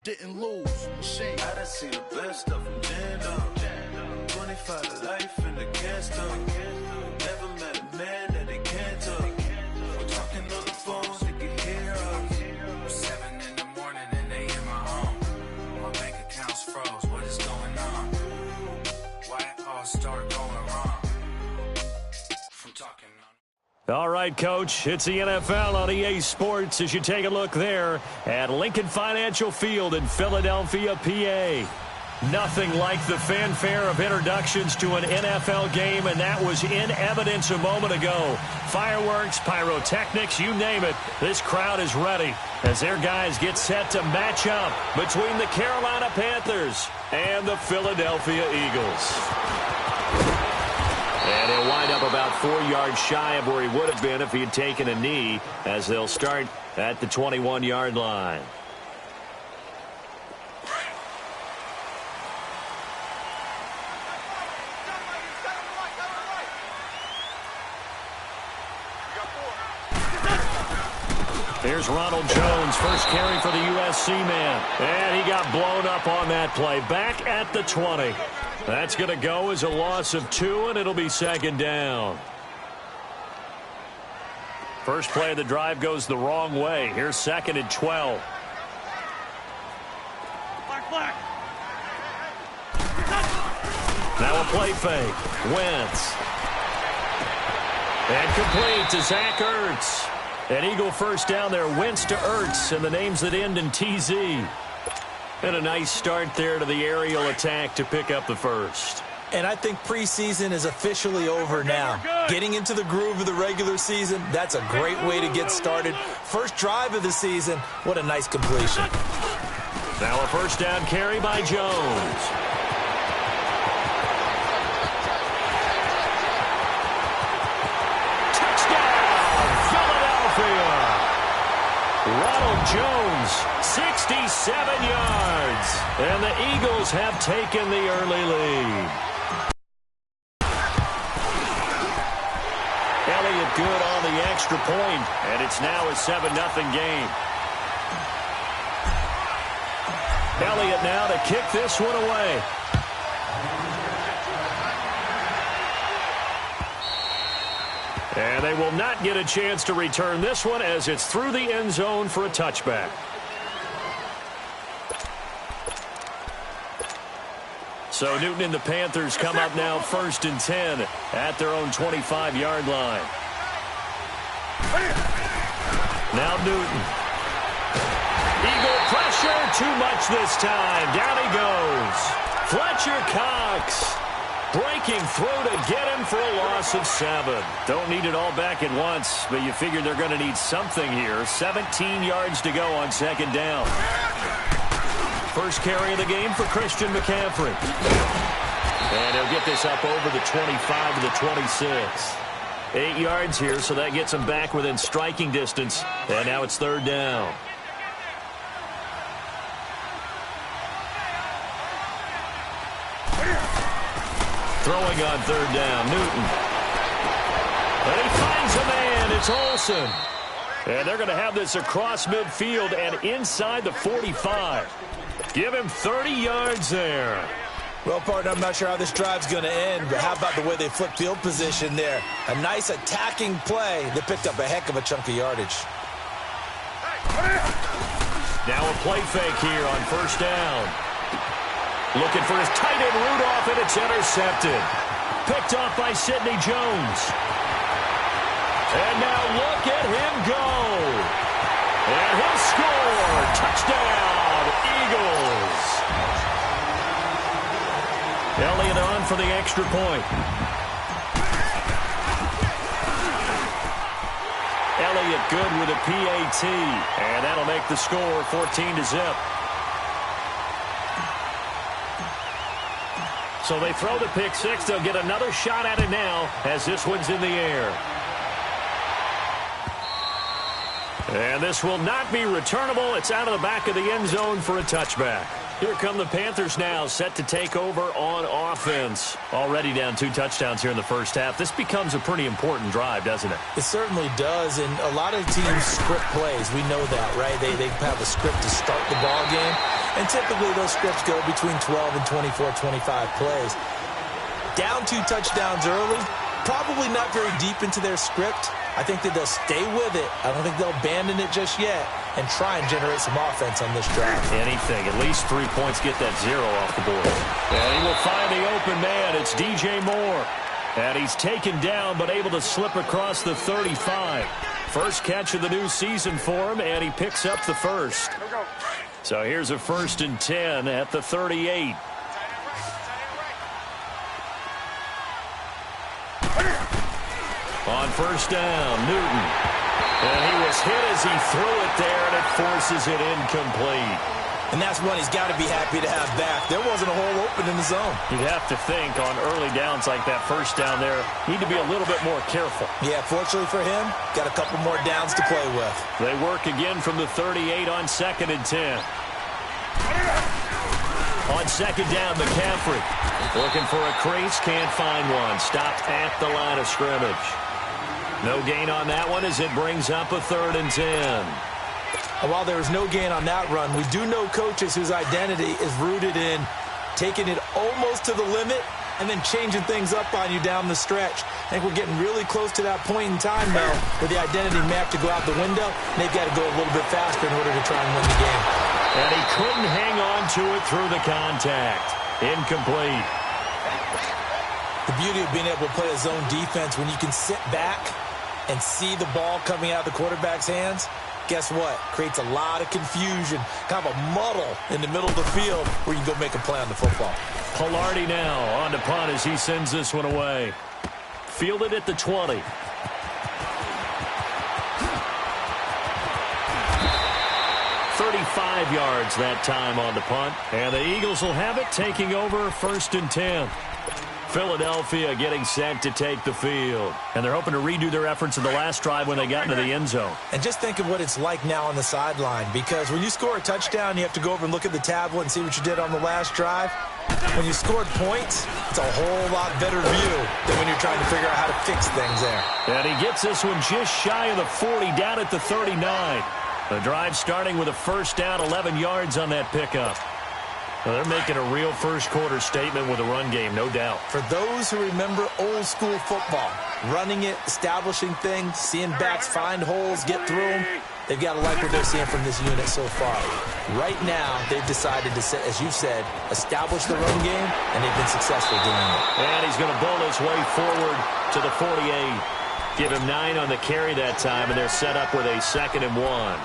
Didn't lose. Machine. I done seen the best stuff from Jan up. 25 to life in the gas tub. Never met a man that they can't talk. We're talking on the phone, they can hear us. 7 in the morning and they in my home. My bank account's froze, what is going on? Why it all start going wrong? From talking on. All right, Coach, it's the NFL on EA Sports as you take a look there at Lincoln Financial Field in Philadelphia, PA. Nothing like the fanfare of introductions to an NFL game, and that was in evidence a moment ago. Fireworks, pyrotechnics, you name it, this crowd is ready as their guys get set to match up between the Carolina Panthers and the Philadelphia Eagles. And he'll wind up about 4 yards shy of where he would have been if he had taken a knee, as they'll start at the 21-yard line. Here's Ronald Jones, first carry for the USC man. And he got blown up on that play. Back at the 20. That's going to go as a loss of 2, and it'll be second down. First play of the drive goes the wrong way. Here's second and 12. Now a play fake. Wentz. And complete to Zach Ertz. An Eagle first down there. Wentz to Ertz, and the names that end in TZ. And a nice start there to the aerial attack to pick up the first. And I think preseason is officially over now. Getting into the groove of the regular season, that's a great way to get started. First drive of the season, what a nice completion. Now a first down carry by Jones. Touchdown, Philadelphia! Ronald Jones, 67 yards. And the Eagles have taken the early lead. Elliott good on the extra point, and it's now a 7-0 game. Elliott now to kick this one away. And they will not get a chance to return this one as it's through the end zone for a touchback. So Newton and the Panthers come up now first and 10 at their own 25-yard line. Now Newton. Eagle pressure, too much this time. Down he goes. Fletcher Cox breaking through to get him for a loss of 7. Don't need it all back at once, but you figure they're going to need something here. 17 yards to go on second down. First carry of the game for Christian McCaffrey. And he'll get this up over the 25 to the 26. 8 yards here, so that gets him back within striking distance. And now it's third down. Throwing on third down, Newton. And he finds a man. It's Olsen. And they're going to have this across midfield and inside the 45. Give him 30 yards there. Well, partner, I'm not sure how this drive's going to end, but how about the way they flip field position there? A nice attacking play. They picked up a heck of a chunk of yardage. Now a play fake here on first down. Looking for his tight end Rudolph, and it's intercepted. Picked off by Sidney Jones. And now look at him go. And he'll score. Touchdown, Eagles. Elliott on for the extra point. Elliott good with a PAT. And that'll make the score 14-0. So they throw the pick six. They'll get another shot at it now as this one's in the air. And this will not be returnable. It's out of the back of the end zone for a touchback. Here come the Panthers now, set to take over on offense. Already down 2 touchdowns here in the first half. This becomes a pretty important drive, doesn't it? It certainly does, and a lot of teams script plays. We know that, right? They have a script to start the ball game, and typically those scripts go between 12 and 24, 25 plays. Down 2 touchdowns early, probably not very deep into their script. I think that they'll stay with it. I don't think they'll abandon it just yet and try and generate some offense on this drive. Anything. At least 3 points, get that 0 off the board. And he will find the open man. It's DJ Moore. And he's taken down but able to slip across the 35. First catch of the new season for him, and he picks up the first. So here's a 1st and 10 at the 38. On first down, Newton. And he was hit as he threw it there, and it forces it incomplete. And that's one he's got to be happy to have back. There wasn't a hole open in the zone. You'd have to think on early downs like that first down there, need to be a little bit more careful. Yeah, fortunately for him, got a couple more downs to play with. They work again from the 38 on 2nd and 10. On 2nd down, McCaffrey. Looking for a crease, can't find one. Stopped at the line of scrimmage. No gain on that one as it brings up a 3rd and 10. While there was no gain on that run, we do know coaches whose identity is rooted in taking it almost to the limit and then changing things up on you down the stretch. I think we're getting really close to that point in time now where the identity may have to go out the window, and they've got to go a little bit faster in order to try and win the game. And he couldn't hang on to it through the contact. Incomplete. The beauty of being able to play a zone defense when you can sit back and see the ball coming out of the quarterback's hands, guess what? Creates a lot of confusion, kind of a muddle in the middle of the field where you can go make a play on the football. Palardi now on to punt as he sends this one away. Fielded at the 20. "35 yards that time on the punt. And the Eagles will have it, taking over 1st and 10. Philadelphia getting set to take the field. And they're hoping to redo their efforts in the last drive when they got into the end zone. And just think of what it's like now on the sideline, because when you score a touchdown, you have to go over and look at the tablet and see what you did on the last drive. When you scored points, it's a whole lot better view than when you're trying to figure out how to fix things there. And he gets this one just shy of the 40, down at the 39. The drive starting with a first down, 11 yards on that pickup. Well, they're making a real first-quarter statement with a run game, no doubt. For those who remember old-school football, running it, establishing things, seeing backs find holes, get through them, they've got to like what they're seeing from this unit so far. Right now, they've decided to, as you said, establish the run game, and they've been successful doing it. And he's going to bowl his way forward to the 48. Give him 9 on the carry that time, and they're set up with a 2nd and 1.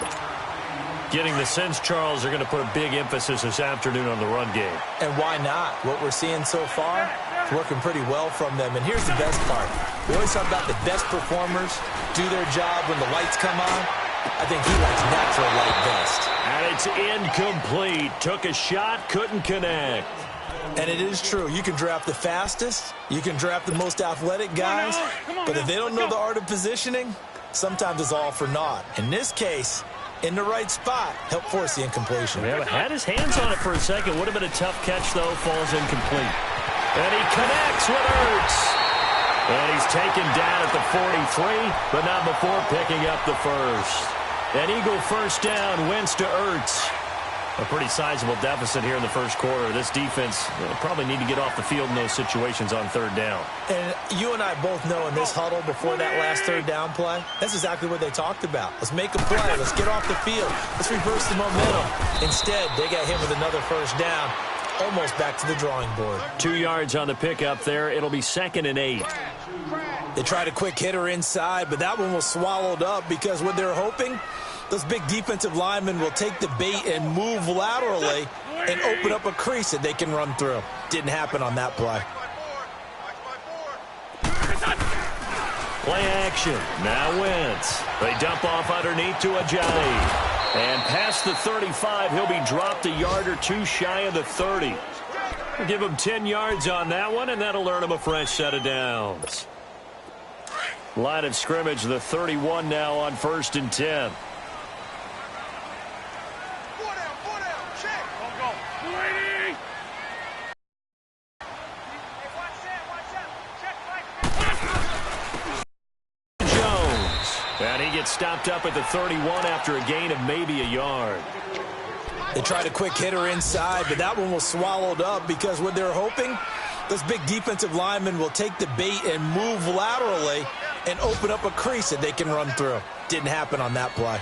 Getting the sense, Charles, they're going to put a big emphasis this afternoon on the run game. And why not? What we're seeing so far is working pretty well from them. And here's the best part. We always talk about the best performers do their job when the lights come on. I think he likes natural light best. And it's incomplete. Took a shot, couldn't connect. And it is true. You can draft the fastest. You can draft the most athletic guys. But if they don't know the art of positioning, sometimes it's all for naught. In this case, in the right spot, help force the incompletion. Yeah, had his hands on it for a second. Would have been a tough catch, though. Falls incomplete. And he connects with Ertz. And he's taken down at the 43, but not before picking up the first. An Eagle first down, Wentz to Ertz. A pretty sizable deficit here in the first quarter. This defense probably need to get off the field in those situations on 3rd down. And you and I both know in this huddle before that last 3rd down play, that's exactly what they talked about. Let's make a play. Let's get off the field. Let's reverse the momentum. Instead, they got hit with another first down, almost back to the drawing board. 2 yards on the pickup there. It'll be 2nd and 8. They tried a quick hitter inside, but that one was swallowed up because what they're hoping, those big defensive linemen will take the bait and move laterally and open up a crease that they can run through. Didn't happen on that play. Play action. Now Wentz. They dump off underneath to Ajayi. And past the 35, he'll be dropped a yard or two shy of the 30. We'll give him 10 yards on that one, and that'll earn him a fresh set of downs. Line of scrimmage, the 31 now on 1st and 10. And he gets stopped up at the 31 after a gain of maybe a yard. They tried a quick hitter inside, but that one was swallowed up because what they're hoping, this big defensive lineman will take the bait and move laterally and open up a crease that they can run through. Didn't happen on that play.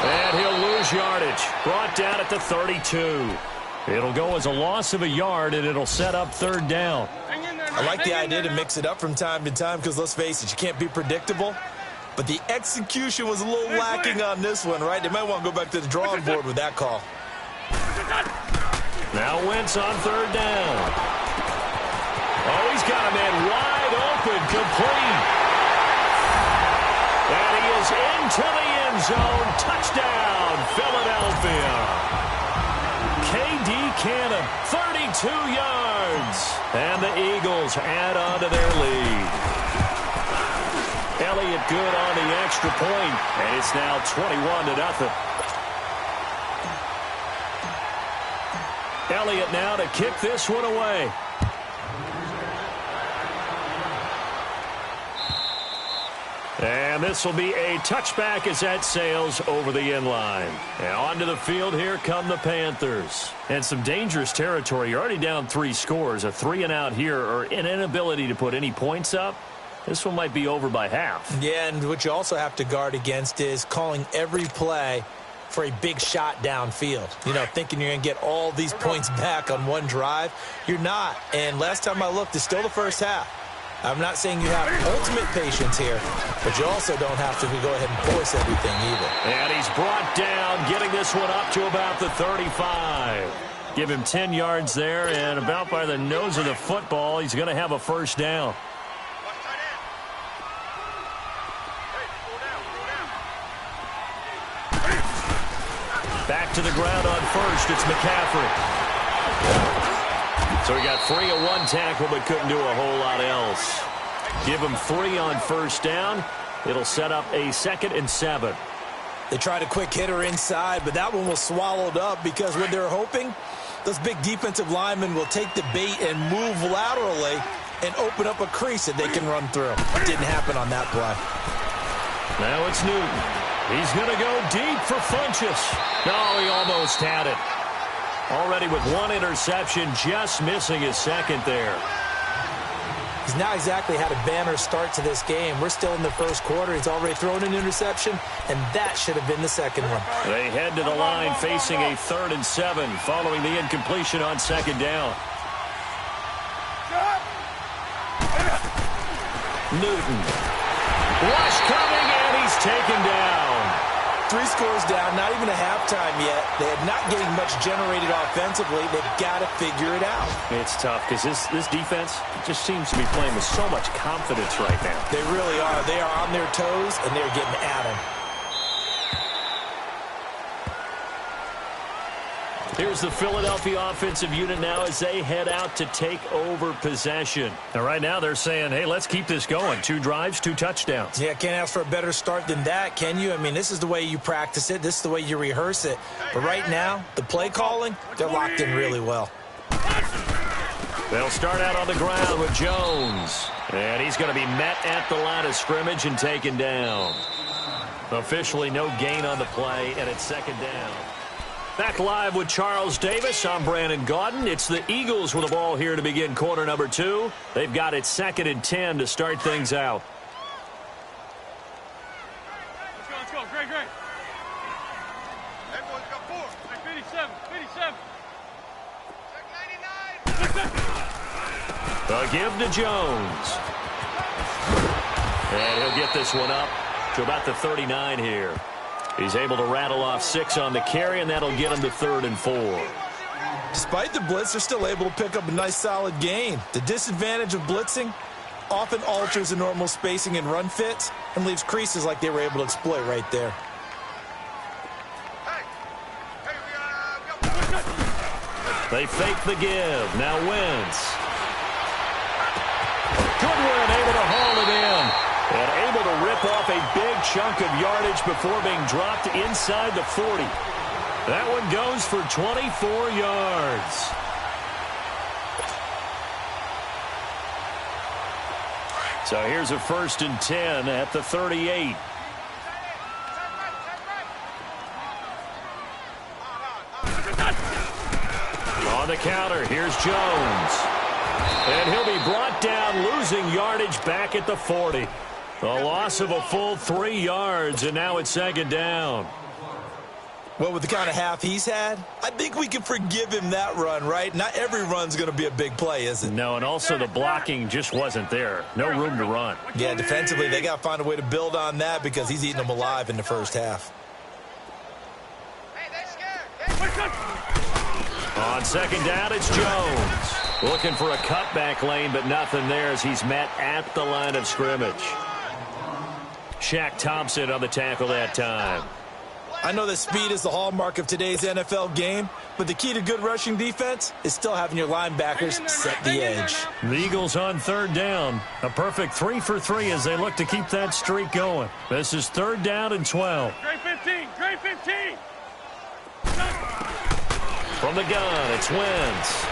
And he'll lose yardage. Brought down at the 32. It'll go as a loss of a yard, and it'll set up third down. I like the idea to mix it up from time to time because, let's face it, you can't be predictable. But the execution was a little lacking on this one, right? They might want to go back to the drawing board with that call. Now Wentz on third down. Oh, he's got a man wide open, complete. And he is into the end zone. Touchdown, Philadelphia. K.D. Cannon, 32 yards. And the Eagles add on to their lead. Elliott good on the extra point, and it's now 21-0. Elliott now to kick this one away. And this will be a touchback as that sails over the end line. And onto the field, here come the Panthers. And some dangerous territory. You're already down 3 scores. A 3-and-out here, or an inability to put any points up. This one might be over by half. Yeah, and what you also have to guard against is calling every play for a big shot downfield. You know, thinking you're going to get all these points back on one drive. You're not. And last time I looked, it's still the first half. I'm not saying you have ultimate patience here, but you also don't have to go ahead and force everything either. And he's brought down, getting this one up to about the 35. Give him 10 yards there, and about by the nose of the football, he's going to have a first down. Back to the ground on first. It's McCaffrey. So he got free of one tackle, but couldn't do a whole lot else. Give him 3 on first down. It'll set up a 2nd and 7. They tried a quick hitter inside, but that one was swallowed up because what they're hoping, those big defensive linemen will take the bait and move laterally and open up a crease that they can run through. Didn't happen on that play. Now it's Newton. He's going to go deep for Funchess. No, he almost had it. Already with 1 interception, just missing his 2nd there. He's not exactly had a banner start to this game. We're still in the first quarter. He's already thrown an interception, and that should have been the 2nd one. They head to the line facing a 3rd and 7 following the incompletion on 2nd down. Newton. Rush coming, and he's taken down. 3 scores down, not even a halftime yet. They are not getting much generated offensively. They've got to figure it out. It's tough because this defense just seems to be playing with so much confidence right now. They really are. They are on their toes, and they're getting at them. Here's the Philadelphia offensive unit now as they head out to take over possession. Now, right now they're saying, hey, let's keep this going. 2 drives, 2 touchdowns. Yeah, can't ask for a better start than that, can you? I mean, this is the way you practice it. This is the way you rehearse it. But right now, the play calling, they're locked in really well. They'll start out on the ground with Jones. And he's going to be met at the line of scrimmage and taken down. Officially no gain on the play, and it's 2nd down. Back live with Charles Davis. I'm Brandon Gaudin. It's the Eagles with the ball here to begin quarter number 2. They've got it 2nd and 10 to start things out. Let's go. Great. Everyone's got 4. Like 57. Check 99. A give to Jones. And he'll get this one up to about the 39 here. He's able to rattle off 6 on the carry, and that'll get him to 3rd and 4. Despite the blitz, they're still able to pick up a nice, solid gain. The disadvantage of blitzing often alters the normal spacing and run fits and leaves creases like they were able to exploit right there. They fake the give. Now Wentz. Goodwin able to haul it in. And able to rip off a big chunk of yardage before being dropped inside the 40. That one goes for 24 yards. So here's a 1st and 10 at the 38. On the counter, here's Jones. And he'll be brought down, losing yardage back at the 40. A loss of a full 3 yards, and now it's 2nd down. Well, with the kind of half he's had, I think we can forgive him that run, right? Not every run's going to be a big play, is it? No, and also the blocking just wasn't there. No room to run. Yeah, defensively, they got to find a way to build on that because he's eating them alive in the first half. On 2nd down, it's Jones. Looking for a cutback lane, but nothing there as he's met at the line of scrimmage. Shaq Thompson on the tackle that time. I know that speed is the hallmark of today's NFL game, but the key to good rushing defense is still having your linebackers set the edge. The Eagles on 3rd down. A perfect 3 for 3 as they look to keep that streak going. This is 3rd down and 12. Grade 15, grade 15. From the gun, it's Wentz.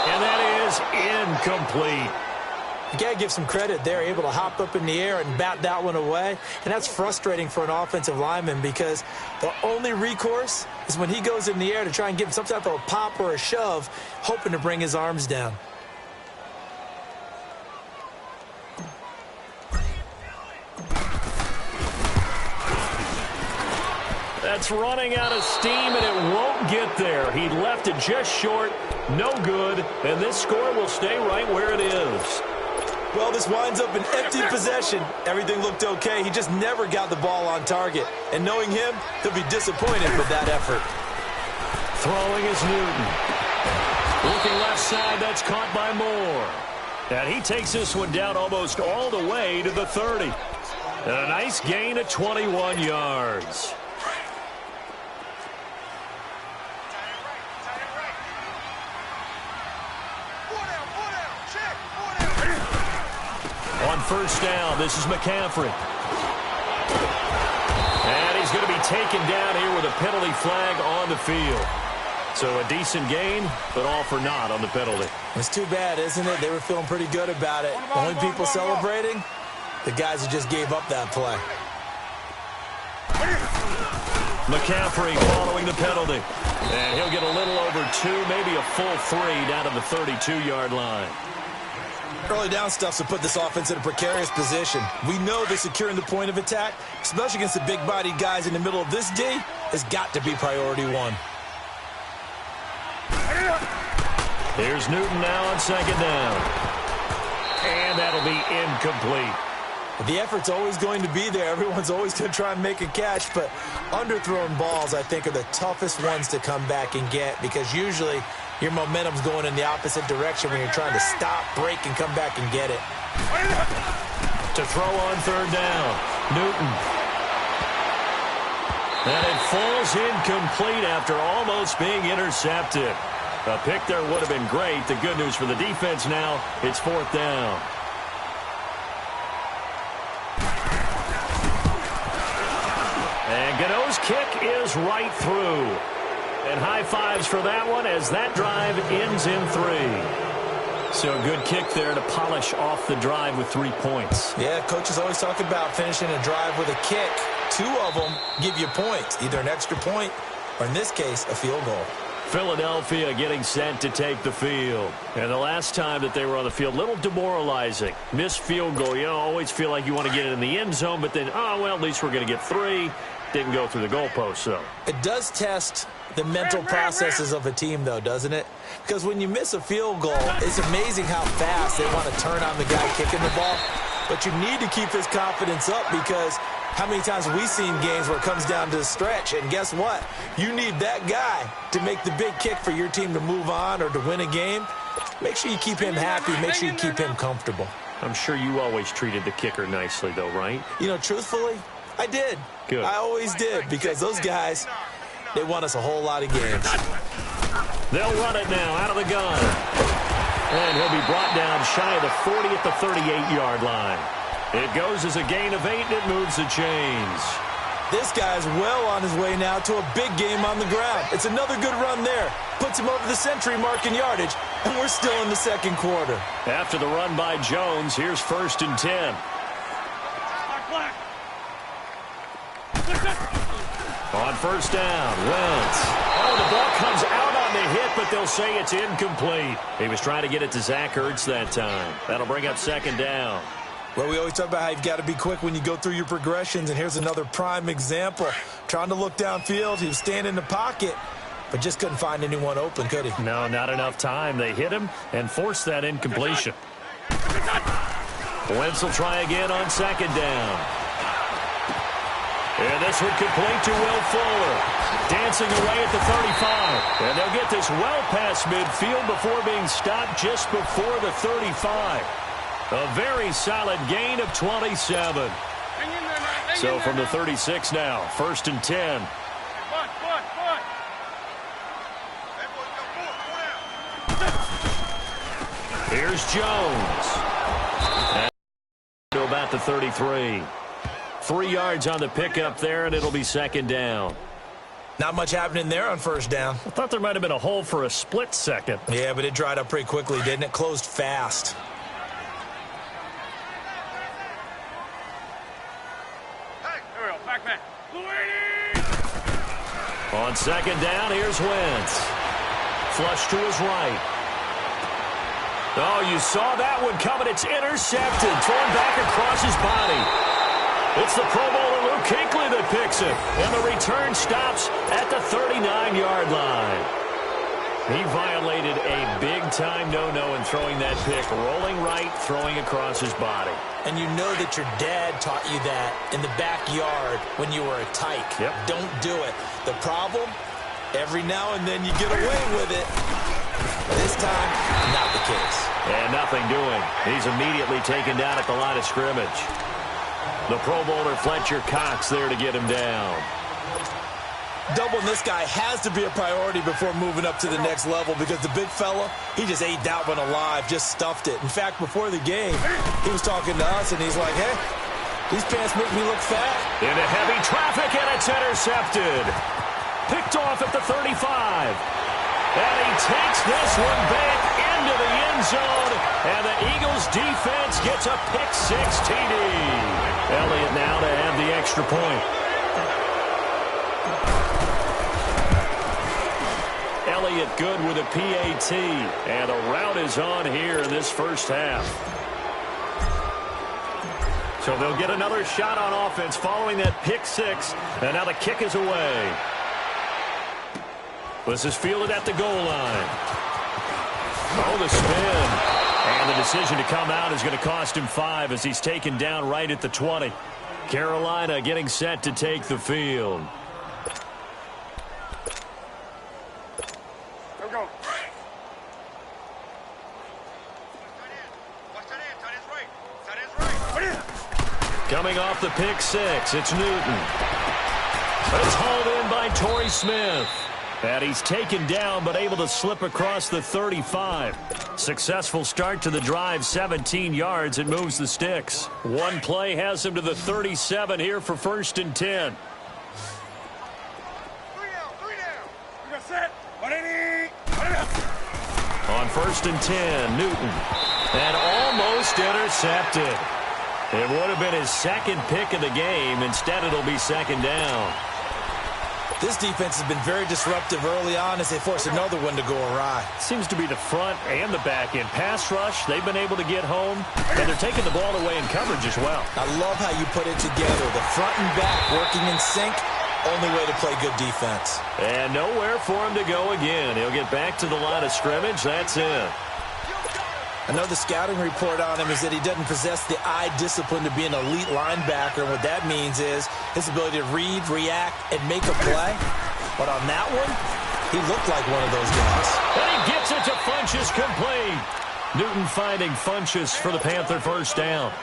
And that is incomplete. You got to give some credit. They're able to hop up in the air and bat that one away. And that's frustrating for an offensive lineman because the only recourse is when he goes in the air to try and give him some type of a pop or a shove, hoping to bring his arms down. That's running out of steam, and it won't get there. He left it just short, no good, and this score will stay right where it is. Well, this winds up an empty possession. Everything looked okay. He just never got the ball on target. And knowing him, he'll be disappointed with that effort. Throwing is Newton. Looking left side, that's caught by Moore. And he takes this one down almost all the way to the 30. And a nice gain of 21 yards. On 1st down, this is McCaffrey. And he's going to be taken down here with a penalty flag on the field. So a decent gain, but all for naught on the penalty. It's too bad, isn't it? They were feeling pretty good about it. Only people celebrating, the guys who just gave up that play. McCaffrey following the penalty. And he'll get a little over 2, maybe a full 3 down to the 32-yard line. Early down stuff to put this offense in a precarious position. We know that securing the point of attack, especially against the big-bodied guys in the middle of this D, has got to be priority 1. Here's Newton now on 2nd down. And that'll be incomplete. The effort's always going to be there. Everyone's always going to try and make a catch, but underthrown balls, I think, are the toughest ones to come back and get because usually your momentum's going in the opposite direction when you're trying to stop, break, and come back and get it. To throw on 3rd down, Newton. And it falls incomplete after almost being intercepted. A pick there would have been great. The good news for the defense now, it's 4th down. And Gano's kick is right through. And high fives for that one as that drive ends in 3. So a good kick there to polish off the drive with 3 points. Yeah, coaches always talk about finishing a drive with a kick. 2 of them give you points, either an extra point or, in this case, a field goal. Philadelphia getting set to take the field. And the last time that they were on the field, a little demoralizing. Missed field goal. You know, always feel like you want to get it in the end zone, but then, oh, well, at least we're going to get 3. Didn't go through the goalpost, though. It does test the mental processes of a team, though, doesn't it? Because when you miss a field goal, it's amazing how fast they want to turn on the guy kicking the ball. But you need to keep his confidence up because how many times have we seen games where it comes down to the stretch? And guess what? You need that guy to make the big kick for your team to move on or to win a game. Make sure you keep him happy. Make sure you keep him comfortable. I'm sure you always treated the kicker nicely, though, right? You know, truthfully, I did. Good. I always did because those guys, they won us a whole lot of games. They'll run it now out of the gun. And he'll be brought down shy of the 40 at the 38-yard line. It goes as a gain of 8, and it moves the chains. This guy's well on his way now to a big game on the ground. It's another good run there. Puts him over the century mark in yardage, and we're still in the second quarter. After the run by Jones, here's 1st and 10. Black. On 1st down, Wentz. Oh, the ball comes out on the hit, but they'll say it's incomplete. He was trying to get it to Zach Ertz that time. That'll bring up 2nd down. Well, we always talk about how you've got to be quick when you go through your progressions, and here's another prime example. Trying to look downfield, he was standing in the pocket, but just couldn't find anyone open, could he? No, not enough time. They hit him and forced that incompletion. Wentz will try again on 2nd down. And this one complete to Will Fuller. Dancing away at the 35. And they'll get this well past midfield before being stopped just before the 35. A very solid gain of 27. So from the 36 now, 1st and 10. Here's Jones. And to about the 33. 3 yards on the pickup there, and it'll be 2nd down. Not much happening there on 1st down. I thought there might have been a hole for a split second. Yeah, but it dried up pretty quickly, didn't it? Closed fast. On 2nd down, here's Wentz. Flush to his right. Oh, you saw that one coming. It's intercepted. Thrown back across his body. It's the Pro Bowler Luke Kuechly that picks it. And the return stops at the 39-yard line. He violated a big-time no-no in throwing that pick. Rolling right, throwing across his body. And you know that your dad taught you that in the backyard when you were a tyke. Yep. Don't do it. The problem, every now and then you get away with it. This time, not the case. And nothing doing. He's immediately taken down at the line of scrimmage. The Pro Bowler Fletcher Cox there to get him down. Doubling this guy has to be a priority before moving up to the next level because the big fella, he just ate that one alive, just stuffed it. In fact, before the game, he was talking to us, and he's like, hey, these pants make me look fat. Into heavy traffic, and it's intercepted. Picked off at the 35. And he takes this one back into the end zone, and the Eagles defense gets a pick-6 TD. Elliott now to have the extra point. Elliott good with a PAT, and a rout is on here in this first half. So they'll get another shot on offense following that pick-6, and now the kick is away. This is fielded at the goal line. Oh, the spin. And the decision to come out is going to cost him 5 as he's taken down right at the 20. Carolina getting set to take the field. Coming off the pick-6, it's Newton. It's hauled in by Torrey Smith. And he's taken down but able to slip across the 35. Successful start to the drive, 17 yards, and moves the sticks. One play has him to the 37 here for 1st and 10. On 1st and 10, Newton. And almost intercepted. It would have been his 2nd pick of the game. Instead, it'll be 2nd down. This defense has been very disruptive early on as they force another one to go awry. Seems to be the front and the back end. Pass rush, they've been able to get home, and they're taking the ball away in coverage as well. I love how you put it together. The front and back working in sync, only way to play good defense. And nowhere for him to go again. He'll get back to the line of scrimmage. That's it. I know the scouting report on him is that he doesn't possess the eye discipline to be an elite linebacker. And what that means is his ability to read, react, and make a play. But on that one, he looked like one of those guys. And he gets it to Funchess complete. Newton finding Funchess for the Panther first down.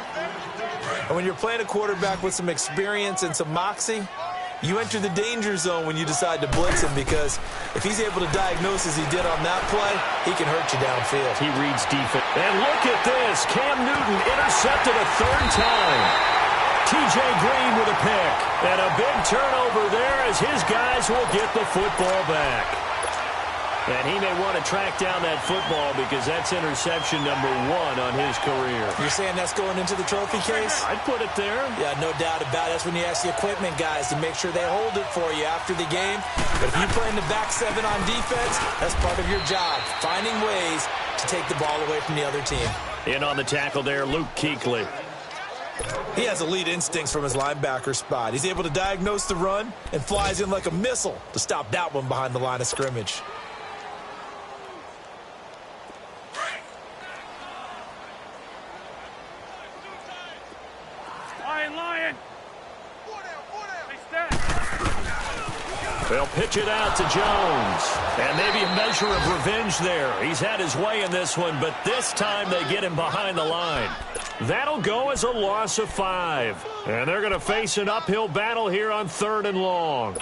And when you're playing a quarterback with some experience and some moxie, you enter the danger zone when you decide to blitz him, because if he's able to diagnose as he did on that play, he can hurt you downfield. He reads defense. And look at this. Cam Newton intercepted a 3rd time. T.J. Green with a pick. And a big turnover there as his guys will get the football back. And he may want to track down that football because that's interception number 1 on his career. You're saying that's going into the trophy case? I'd put it there. Yeah, no doubt about it. That's when you ask the equipment guys to make sure they hold it for you after the game. But if you play in the back 7 on defense, that's part of your job, finding ways to take the ball away from the other team. In on the tackle there, Luke Kuechly. He has elite instincts from his linebacker spot. He's able to diagnose the run and flies in like a missile to stop that one behind the line of scrimmage. Lion. They'll pitch it out to Jones. And maybe a measure of revenge there. He's had his way in this one, but this time they get him behind the line. That'll go as a loss of 5. And they're going to face an uphill battle here on 3rd and long.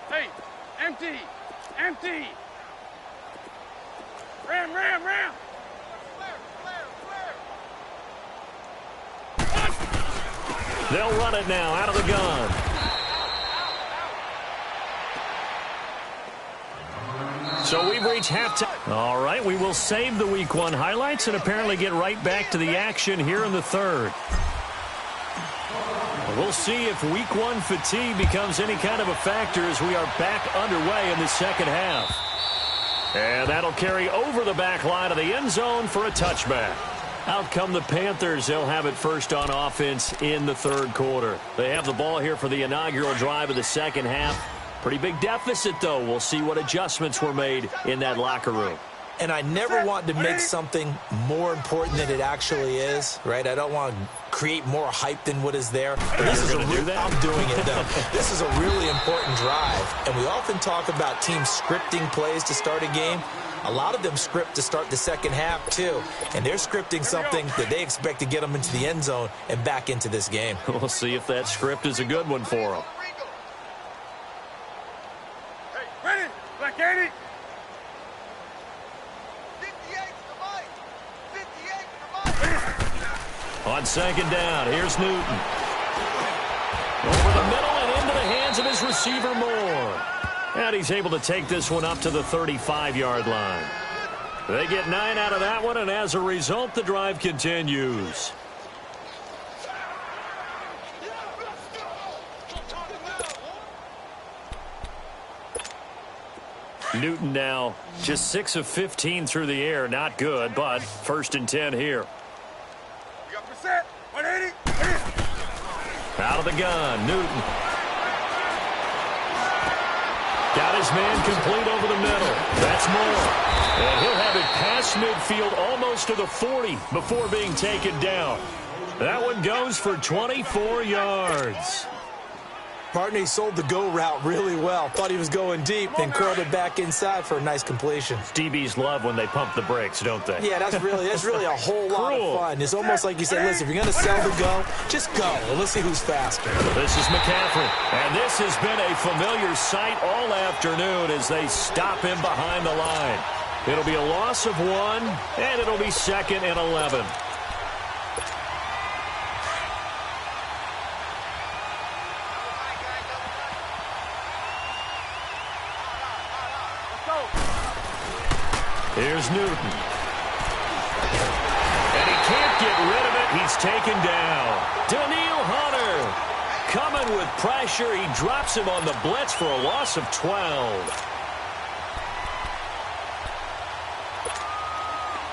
Hey, empty. Empty. Ram, ram, ram. They'll run it now out of the gun. So we've reached halftime. All right, we will save the Week 1 highlights and apparently get right back to the action here in the 3rd. We'll see if Week 1 fatigue becomes any kind of a factor as we are back underway in the 2nd half. And that'll carry over the back line of the end zone for a touchback. Out come the Panthers. They'll have it first on offense in the 3rd quarter. They have the ball here for the inaugural drive of the 2nd half. Pretty big deficit, though. We'll see what adjustments were made in that locker room. And I never want to make something more important than it actually is, right? I don't want to create more hype than what is there. But this is I'm doing it, though. This is a really important drive. And we often talk about teams scripting plays to start a game. A lot of them script to start the 2nd half, too. And they're scripting something that they expect to get them into the end zone and back into this game. We'll see if that script is a good one for them. Hey, ready? Black 80. On 2nd down, here's Newton. Over the middle and into the hands of his receiver Moore. And he's able to take this one up to the 35-yard line. They get 9 out of that one, and as a result, the drive continues. Newton now just 6 of 15 through the air. Not good, but 1st and 10 here. 180. Out of the gun, Newton. Got his man complete over the middle. That's Moore. And he'll have it past midfield almost to the 40 before being taken down. That one goes for 24 yards. Partner, he sold the go route really well. Thought he was going deep, then curled it back inside for a nice completion. DBs love when they pump the brakes, don't they? Yeah, that's really a whole lot of fun. It's almost like you say, listen, if you're going to sell the go, just go. And let's see who's faster. This is McCaffrey. And this has been a familiar sight all afternoon as they stop him behind the line. It'll be a loss of 1, and it'll be 2nd and 11. Here's Newton. And he can't get rid of it. He's taken down. Daniil Hunter coming with pressure. He drops him on the blitz for a loss of 12.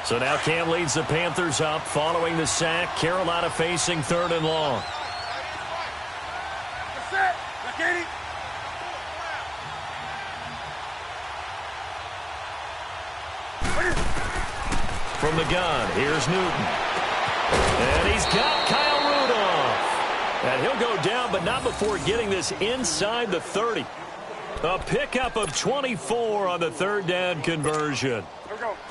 So now Cam leads the Panthers up following the sack. Carolina facing 3rd and long. From the gun, here's Newton. And he's got Kyle Rudolph. And he'll go down, but not before getting this inside the 30. A pickup of 24 on the 3rd down conversion.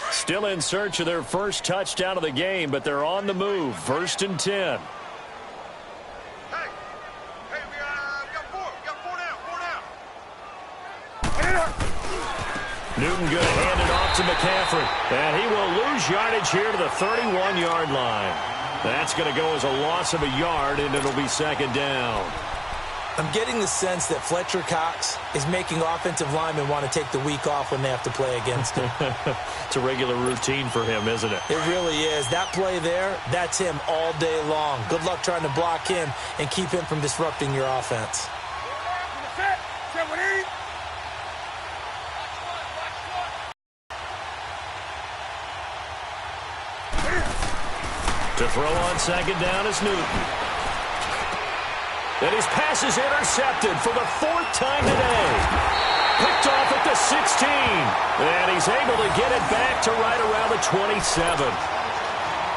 Still in search of their first touchdown of the game, but they're on the move. 1st and 10. Hey, we got 4. We got 4 down. Newton going to hand it off to McCaffrey. And he will lose yardage here to the 31-yard line. That's going to go as a loss of a yard, and it'll be second down. I'm getting the sense that Fletcher Cox is making offensive linemen want to take the week off when they have to play against him. It's a regular routine for him, isn't it? It really is. That play there, that's him all day long. Good luck trying to block him and keep him from disrupting your offense. To throw on second down is Newton. And his pass is intercepted for the 4th time today. Picked off at the 16. And he's able to get it back to right around the 27.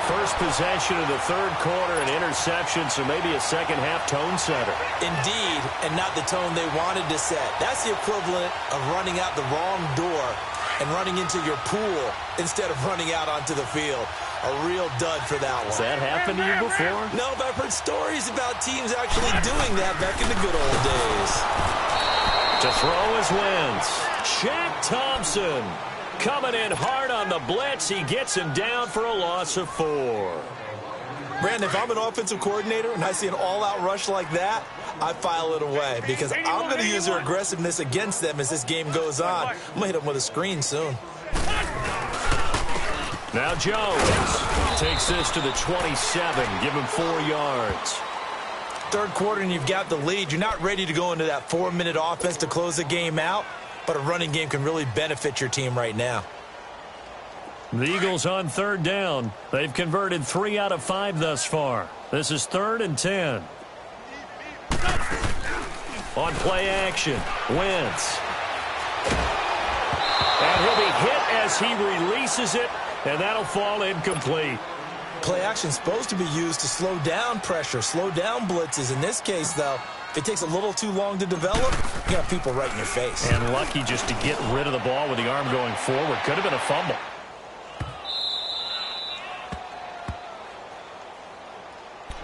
First possession of the third quarter, an interception, so maybe a second-half tone setter. Indeed, and not the tone they wanted to set. That's the equivalent of running out the wrong door and running into your pool instead of running out onto the field. A real dud for that one. Has that happened to you before? No, but I've heard stories about teams actually doing that back in the good old days. To throw is Wentz. Shaq Thompson coming in hard on the blitz. He gets him down for a loss of 4. Brandon, if I'm an offensive coordinator and I see an all-out rush like that, I file it away because I'm going to use their aggressiveness against them as this game goes on. I'm going to hit them with a screen soon. Now Jones takes this to the 27. Give him 4 yards. Third quarter and you've got the lead. You're not ready to go into that 4-minute offense to close the game out, but a running game can really benefit your team right now. The Eagles on third down. They've converted 3 out of 5 thus far. This is 3rd and 10. On play action, Wentz. And he'll be hit as he releases it, and that'll fall incomplete. Play action is supposed to be used to slow down pressure, slow down blitzes. In this case, though, if it takes a little too long to develop, you got people right in your face. And lucky just to get rid of the ball with the arm going forward. Could have been a fumble.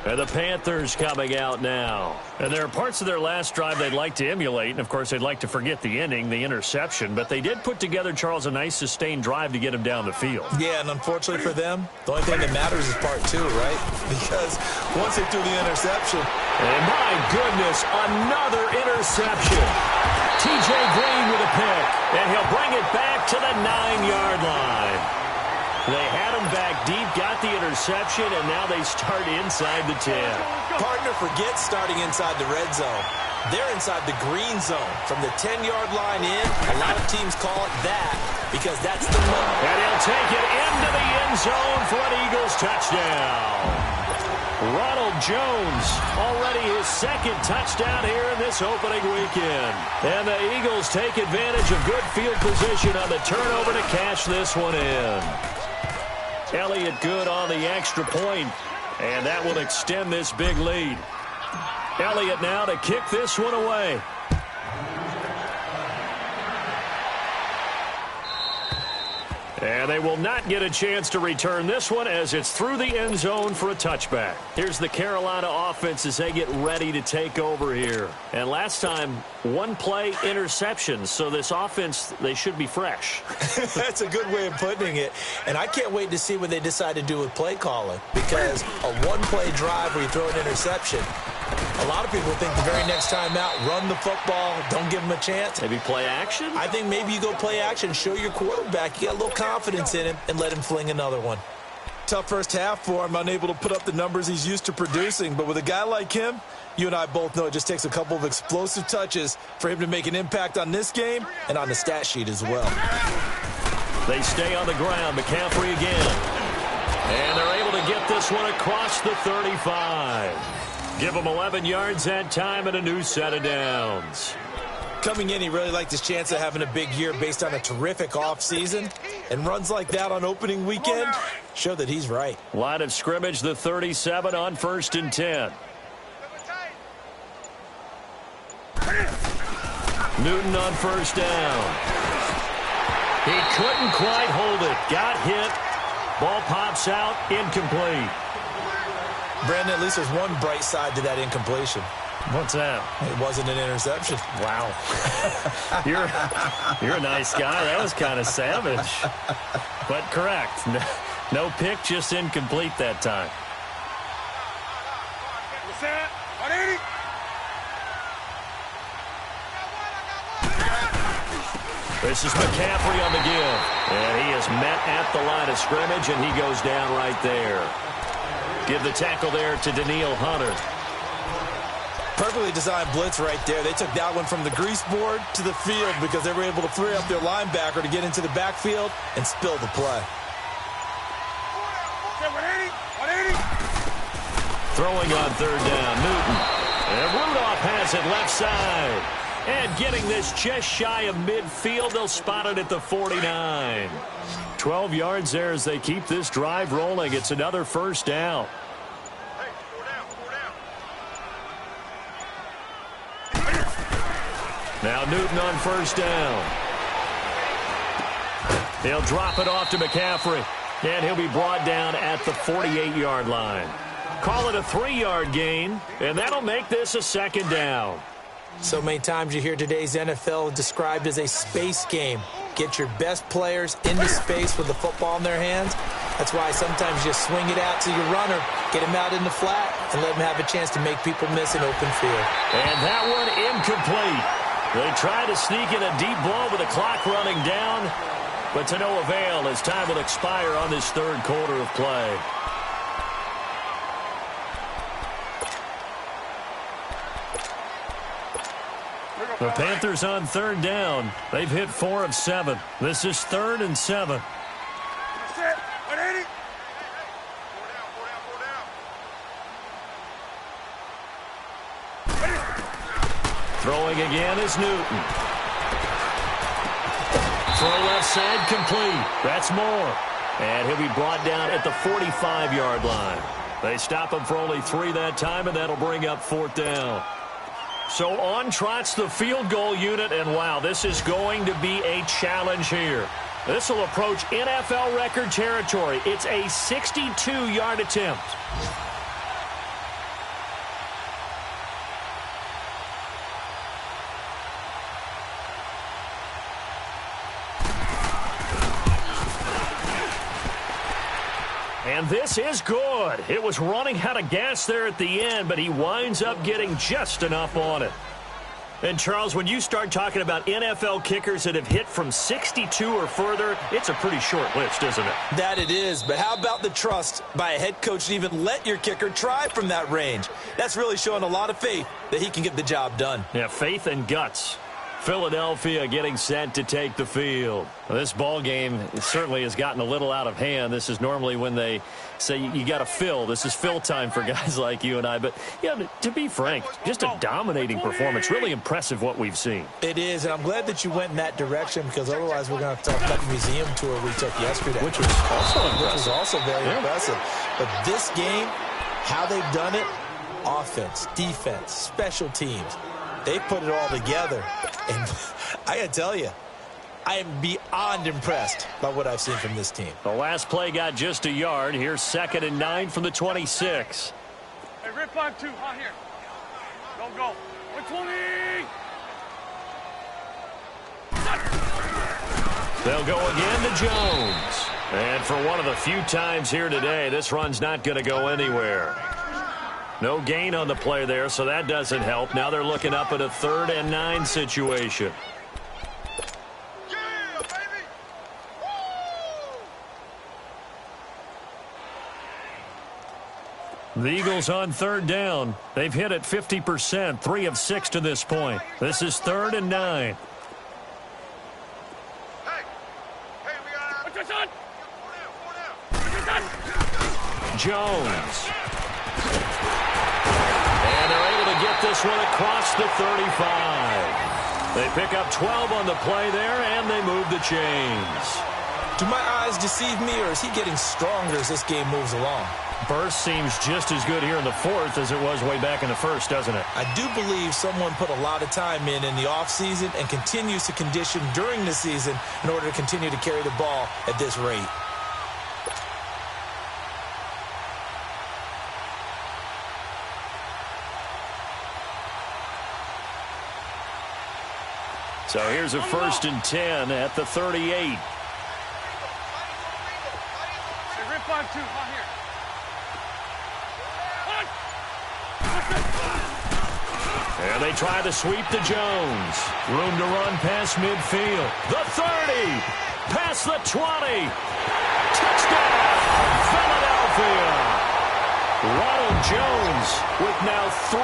And the Panthers coming out now. And there are parts of their last drive they'd like to emulate. And, of course, they'd like to forget the ending, the interception. But they did put together, Charles, a nice sustained drive to get him down the field. Yeah, and unfortunately for them, the only thing that matters is part 2, right? Because once they threw the interception. And, my goodness, another interception. T.J. Green with a pick. And he'll bring it back to the 9-yard line. They had him back deep, got the interception, and now they start inside the 10. Partner forgets starting inside the red zone. They're inside the green zone. From the 10-yard line in, a lot of teams call it that because that's the moment. And he'll take it into the end zone for an Eagles touchdown. Ronald Jones, already his 2nd touchdown here in this opening weekend. And the Eagles take advantage of good field position on the turnover to cash this one in. Elliott good on the extra point, and that will extend this big lead. Elliott now to kick this one away. And they will not get a chance to return this one as it's through the end zone for a touchback. Here's the Carolina offense as they get ready to take over here. And last time, 1-play interceptions. So this offense, they should be fresh. That's a good way of putting it. And I can't wait to see what they decide to do with play calling. Because a 1-play drive where you throw an interception, a lot of people think the very next time out, run the football, don't give them a chance. Maybe play action? I think maybe you go play action, show your quarterback, you got a little confidence in him, and let him fling another one. Tough first half for him, unable to put up the numbers he's used to producing. But with a guy like him, you and I both know it just takes a couple of explosive touches for him to make an impact on this game and on the stat sheet as well. They stay on the ground. McCaffrey again. And they're able to get this one across the 35. Give him 11 yards that time and a new set of downs. Coming in, he really liked his chance of having a big year based on a terrific offseason. And runs like that on opening weekend show that he's right. Line of scrimmage, the 37 on 1st and 10. Newton on 1st down. He couldn't quite hold it. Got hit. Ball pops out. Incomplete. Brandon, at least there's one bright side to that incompletion. What's that? It wasn't an interception. Wow. You're a nice guy. That was kind of savage. But correct. No pick, just incomplete that time. What's that? 180. This is McCaffrey on the give. And he is met at the line of scrimmage, and he goes down right there. Give the tackle there to Daniil Hunter. Perfectly designed blitz right there. They took that one from the grease board to the field because they were able to free up their linebacker to get into the backfield and spill the play. 180. Throwing on third down, Newton. And Rudolph has it left side. And getting this just shy of midfield, they'll spot it at the 49. 12 yards there as they keep this drive rolling. It's another first down. Now Newton on first down. He'll drop it off to McCaffrey. And he'll be brought down at the 48-yard line. Call it a 3-yard gain, and that'll make this a second down. So many times you hear today's NFL described as a space game. Get your best players into space with the football in their hands. That's why sometimes you swing it out to your runner, get him out in the flat, and let him have a chance to make people miss an open field. And that one incomplete. They try to sneak in a deep ball with the clock running down, but to no avail as time will expire on this third quarter of play. The Panthers on third down. They've hit 4 of 7. This is 3rd and 7. That's it. 180. Throwing again is Newton. Throw left side complete. That's more. And he'll be brought down at the 45-yard line. They stop him for only 3 that time, and that'll bring up 4th down. So on trots the field goal unit, and wow, this is going to be a challenge here. This will approach NFL record territory. It's a 62-yard attempt. And this is good. It was running out of gas there at the end, but he winds up getting just enough on it. And, Charles, when you start talking about NFL kickers that have hit from 62 or further, it's a pretty short list, isn't it? That it is, but how about the trust by a head coach to even let your kicker try from that range? That's really showing a lot of faith that he can get the job done. Yeah, faith and guts. Philadelphia getting set to take the field. Well, this ball game certainly has gotten a little out of hand. This is normally when they say you got to fill. This is fill time for guys like you and I. But, yeah, to be frank, just a dominating performance. Really impressive what we've seen. It is, and I'm glad that you went in that direction because otherwise we're going to have to talk about the museum tour we took yesterday. Which was also impressive. Which was also very impressive. But this game, how they've done it, offense, defense, special teams, they put it all together. And I got to tell you, I am beyond impressed by what I've seen from this team. The last play got just a yard. Here's 2nd and 9 from the 26. Hey, rip 5-2. Out here. Don't go. 120. They'll go again to Jones. And for one of the few times here today, this run's not going to go anywhere. No gain on the play there, so that doesn't help. Now they're looking up at a 3rd and 9 situation. Yeah, baby. The Eagles on 3rd down. They've hit it 50%, 3 of 6 to this point. This is 3rd and 9. Hey, we got. What's your son? 4 down. What's your son? Jones. And they're able to get this one across the 35. They pick up 12 on the play there, and they move the chains. Do my eyes deceive me, or is he getting stronger as this game moves along? Burst seems just as good here in the 4th as it was way back in the 1st, doesn't it? I do believe someone put a lot of time in the offseason and continues to condition during the season in order to continue to carry the ball at this rate. So here's a 1st and 10 at the 38. Hey, rip 5-2. On here. And they try to sweep to Jones. Room to run past midfield. The 30. Past the 20. Touchdown, Philadelphia. Ronald Jones with now 3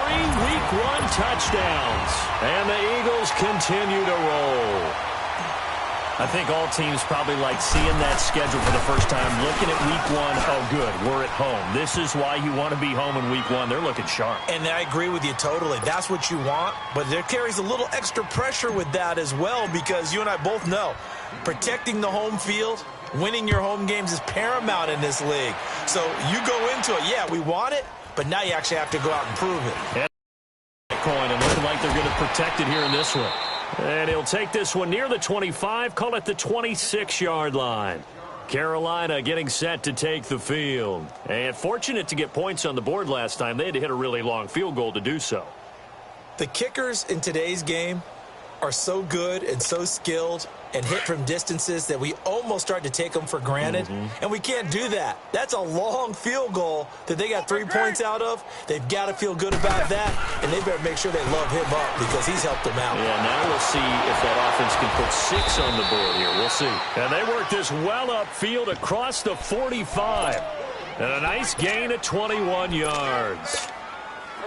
Week 1 touchdowns. And the Eagles continue to roll. I think all teams probably like seeing that schedule for the first time, looking at Week 1. Oh, good, we're at home. This is why you want to be home in Week 1. They're looking sharp. And I agree with you totally. That's what you want, but there carries a little extra pressure with that as well, because you and I both know protecting the home field, winning your home games is paramount in this league. So you go into it, yeah, we want it, but now you actually have to go out and prove it. Coin and looking like they're going to protect it here in this one. And he'll take this one near the 25, call it the 26-yard line. Carolina getting set to take the field. And fortunate to get points on the board last time. They had to hit a really long field goal to do so. The kickers in today's game are so good and so skilled and hit from distances that we almost start to take them for granted. And we can't do that. That's a long field goal that they got 3 points out of. They've got to feel good about that, and they better make sure they love him up because he's helped them out. Yeah, now we'll see if that offense can put 6 on the board here. We'll see. And they work this well upfield across the 45. And a nice gain of 21 yards.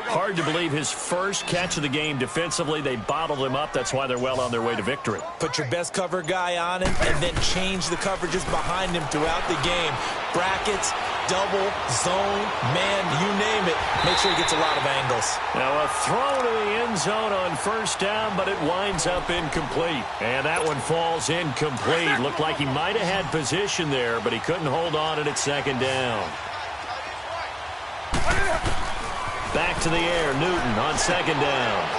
Hard to believe his first catch of the game defensively. They bottled him up. That's why they're well on their way to victory. Put your best cover guy on him and then change the coverages behind him throughout the game. Brackets, double, zone, man, you name it. Make sure he gets a lot of angles. Now a throw to the end zone on 1st down, but it winds up incomplete. And that one falls incomplete. Looked like he might have had position there, but he couldn't hold on at 2nd down. Back to the air, Newton on 2nd down.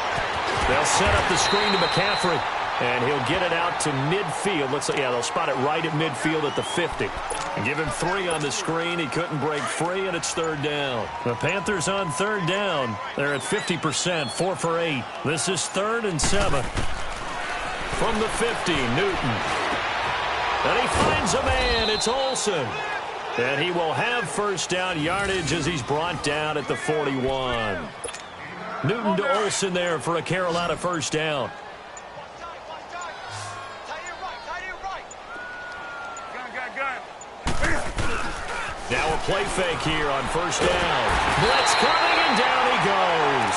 They'll set up the screen to McCaffrey, and he'll get it out to midfield. Looks like, yeah, they'll spot it right at midfield at the 50. And give him 3 on the screen. He couldn't break free, and it's 3rd down. The Panthers on 3rd down. They're at 50%, 4 for 8. This is 3rd and 7. From the 50, Newton. And he finds a man. It's Olsen. And he will have 1st down yardage as he's brought down at the 41. Newton to Olsen there for a Carolina 1st down. Now a play fake here on 1st down. Blitz coming, and down he goes.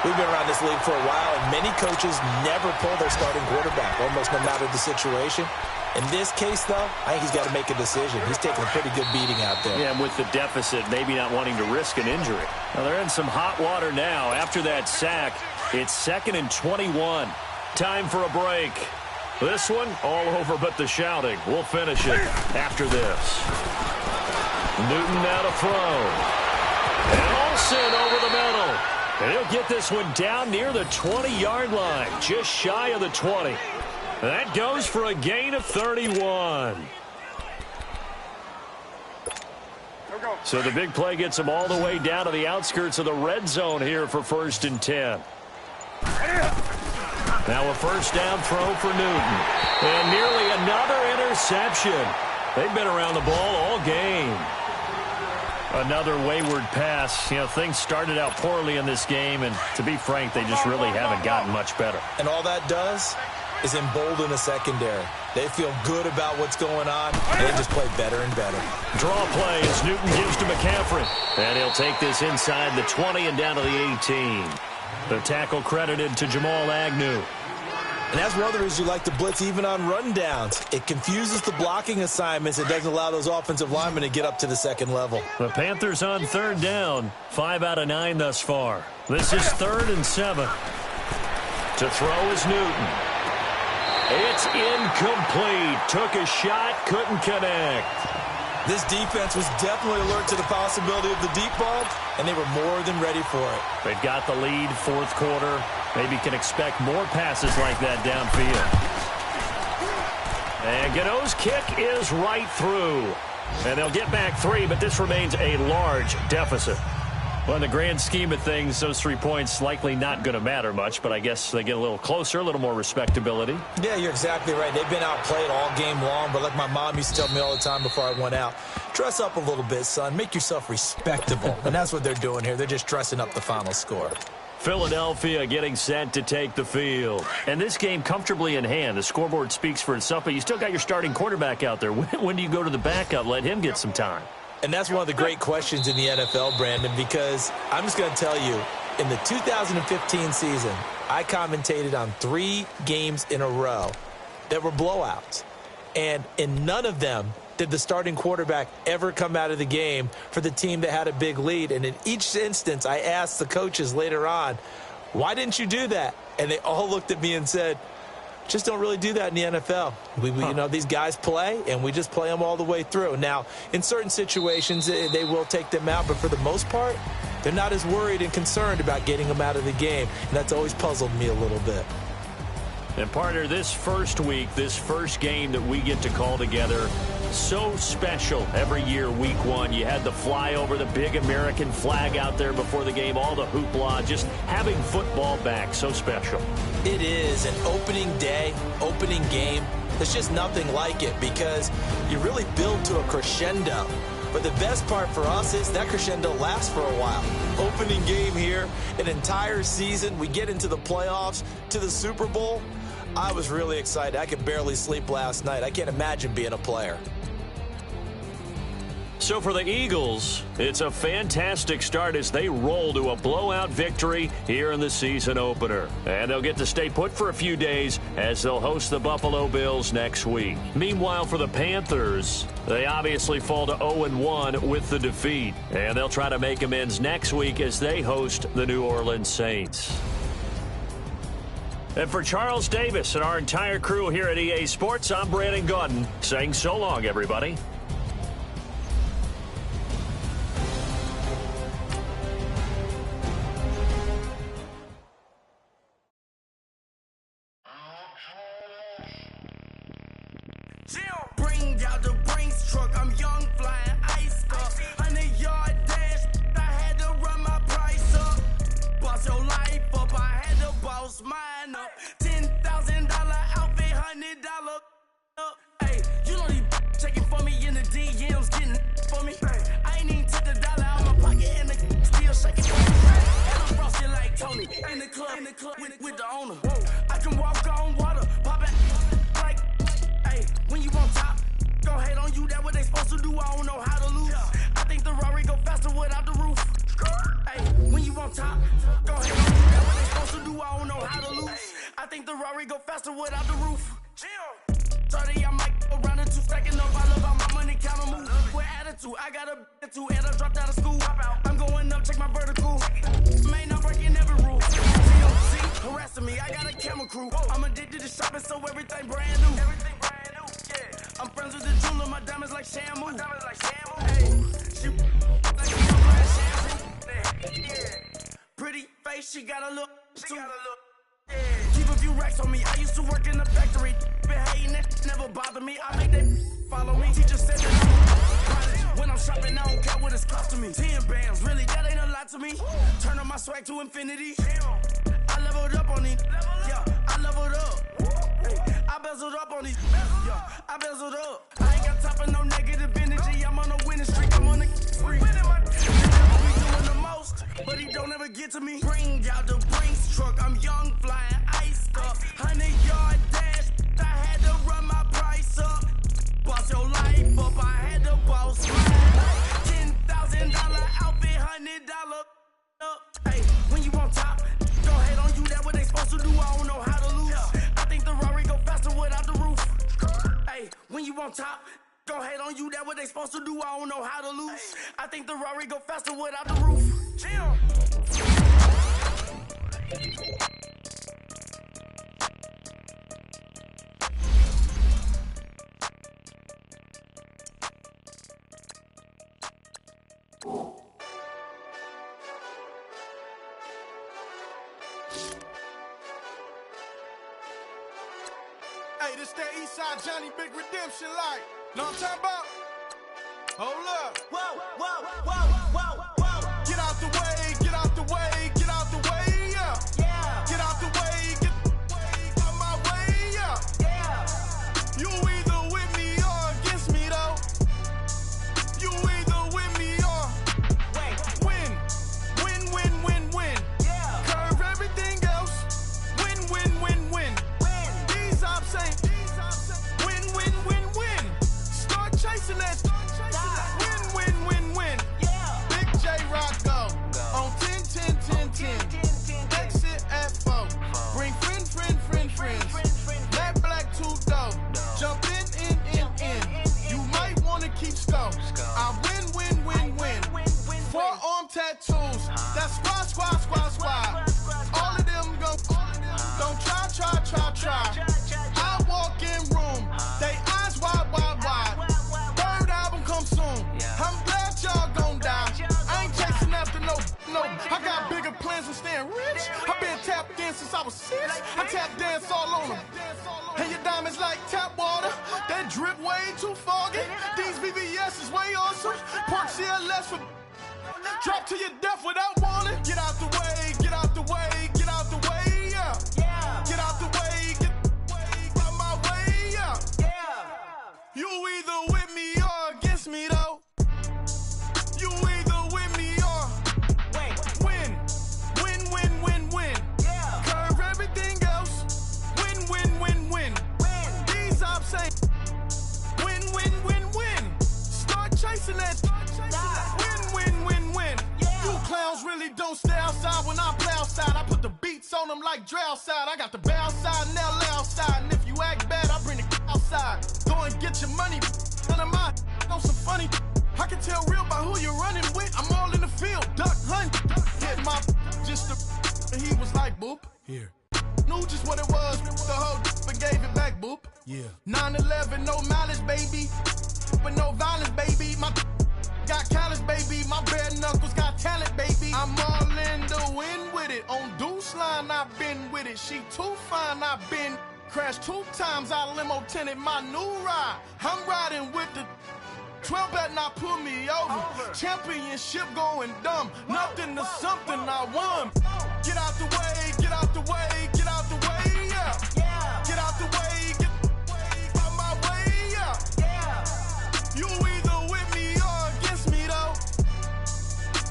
We've been around this league for a while, and many coaches never pull their starting quarterback, almost no matter the situation. In this case, though, I think he's got to make a decision. He's taking a pretty good beating out there. Yeah, with the deficit, maybe not wanting to risk an injury. Now, they're in some hot water now. After that sack, it's 2nd and 21. Time for a break. This one, all over but the shouting. We'll finish it after this. Newton now to throw. And Olsen over the middle. And he'll get this one down near the 20-yard line, just shy of the 20. That goes for a gain of 31. So the big play gets him all the way down to the outskirts of the red zone here for 1st and 10. Now a 1st down throw for Newton. And nearly another interception. They've been around the ball all game. Another wayward pass. You know, things started out poorly in this game, and to be frank, they just really haven't gotten much better. And all that does is embolden a secondary. They feel good about what's going on, and they just play better and better. Draw play as Newton gives to McCaffrey. And he'll take this inside the 20 and down to the 18. The tackle credited to Jamal Agnew. And that's one of the reasons you like to blitz even on rundowns. It confuses the blocking assignments. It doesn't allow those offensive linemen to get up to the 2nd level. The Panthers on 3rd down. 5 out of 9 thus far. This is 3rd and 7. To throw is Newton. It's incomplete. Took a shot, couldn't connect. This defense was definitely alert to the possibility of the deep ball, and they were more than ready for it. They've got the lead, 4th quarter. Maybe can expect more passes like that downfield. And Gano's kick is right through. And they'll get back 3, but this remains a large deficit. Well, in the grand scheme of things, those 3 points likely not going to matter much, but I guess they get a little closer, a little more respectability. Yeah, you're exactly right. They've been outplayed all game long, but like my mom used to tell me all the time before I went out, dress up a little bit, son. Make yourself respectable. And that's what they're doing here. They're just dressing up the final score. Philadelphia getting set to take the field. And this game comfortably in hand. The scoreboard speaks for itself, but you still got your starting quarterback out there. When do you go to the backup? Let him get some time. And that's one of the great questions in the NFL, Brandon, because I'm just going to tell you, in the 2015 season, I commentated on 3 games in a row that were blowouts. And in none of them did the starting quarterback ever come out of the game for the team that had a big lead. And in each instance, I asked the coaches later on, why didn't you do that? And they all looked at me and said, just don't really do that in the NFL. You know, these guys play, and we just play them all the way through. Now, in certain situations, they will take them out, but for the most part, they're not as worried and concerned about getting them out of the game, and that's always puzzled me a little bit. And, partner, this first week, this first game that we get to call together, so special every year, week 1. You had the flyover, the big American flag out there before the game, all the hoopla, just having football back, so special. It is an opening day, opening game. There's just nothing like it because you really build to a crescendo. But the best part for us is that crescendo lasts for a while. Opening game here, an entire season. We get into the playoffs, to the Super Bowl. I was really excited. I could barely sleep last night. I can't imagine being a player. So for the Eagles, it's a fantastic start as they roll to a blowout victory here in the season opener. And they'll get to stay put for a few days as they'll host the Buffalo Bills next week. Meanwhile, for the Panthers, they obviously fall to 0-1 with the defeat. And they'll try to make amends next week as they host the New Orleans Saints. And for Charles Davis and our entire crew here at EA Sports, I'm Brandon Gaudin saying so long, everybody. Bring out the Brinks truck, I'm young, flying ice up. 100-yard dash, I had to run my price up. Boss your life up, I had to boss mine up. $10,000 outfit, $100 up. Hey, you know these checking for me in the DMs, getting for me. I ain't even took the dollar out my pocket and the still shaking for me. And I'm frosted like Tony in the club with the owner. I can walk on water, pop it like, hey, when you on top. Go hate on you, that what they supposed to do, I don't know how to lose. I think the Rari go faster without the roof. Hey, when you on top, go hate on you, that what they supposed to do, I don't know how to lose. I think the Rari go faster without the roof. 30, I might go around the 2 stacking up, I love how my money count on move. With attitude, I got a attitude, and I dropped out of school. I'm going up, check my vertical. Man, I'm breaking every rule. TLC, harassing me, I got a camera crew. I'm addicted to shopping, so everything brand new. I'm friends with the jeweler, my diamonds like Shamu. Hey, she like she don't like shampoo. Yeah. Pretty face, she got a look. Yeah. Keep a few racks on me. I used to work in the factory. Been hating that never bother me. I make that follow me. Teacher said that I'm prodigy. When I'm shopping, I don't care what it's costing me. 10 bands, really, that ain't a lot to me. Turn up my swag to infinity. I leveled up on these. Yeah, I leveled up. I bezeled up on these. Yeah, I bezeled up. I ain't got time for no negative energy. I'm on a winning streak. I'm on a free. The devil be doing the most, but he don't ever get to me. Bring out the Brinks truck. I'm young, flying ice up. 100-yard dash. I had to run my price up. Boss your life up. I had to boss mine. $10,000 outfit, $100 up. Hey, when you on top, go hate on you. That what they supposed to do. I don't know how to lose. I think the Rari go faster without the roof. Hey, when you on top, go hate on you. That what they supposed to do. I don't know how to lose. I think the Rari go faster without the roof. Hey, this that Eastside Johnny Big Redemption like. Know what I'm talking about? Hold up. Whoa, whoa, whoa, whoa, whoa. Get out the way. chasing that. Win, win, win, win. Big J Rock go. On 10, 10, 10, 10. Exit at 4. Bring friends. Black, 2 dough. Jump in. You might wanna keep score. I win. Forearm tattoos. That's squad. All of them go. Don't try. I walk in room. They eyes wide. Third album come soon. I'm glad y'all gon' die. I ain't chasing after no. I got bigger plans than staying rich. I been tap dancing since I was 6. I tap dance all on them. And your diamonds like tap water. That drip way too foggy. These VVS is way awesome. Park CLS for drop to your death without warning. Get out the way. Yeah. Get out the way. Get out my way. Yeah. You either with me or against me though. You either with me or win. Curve everything else. Win. These ops ain't win. Start chasing that. Win. You clowns really don't stay outside when I play outside. I put the beats on them like Dre outside. I got the bow side and they'll lay outside. And if you act bad, I bring the outside. Go and get your money. None of my know some funny. I can tell real by who you're running with. I'm all in the field. Duck hunt. Hit my just and he was like, boop. Here. Knew just what it was. The whole but gave it back, boop. Yeah. 9/11, no mileage, baby. But no violence, baby. My got callous, baby. My bare knuckles got talent, baby. I'm all in the wind with it. On Deuce line, I've been with it. She too fine, I've been crashed 2 times. I limo tinted my new ride. I'm riding with the 12 better not pull me over. Championship going dumb. Nothing to something I won. Get out the way. Yeah. Get out the way. Get out my way. Yeah. You either with me or against me though.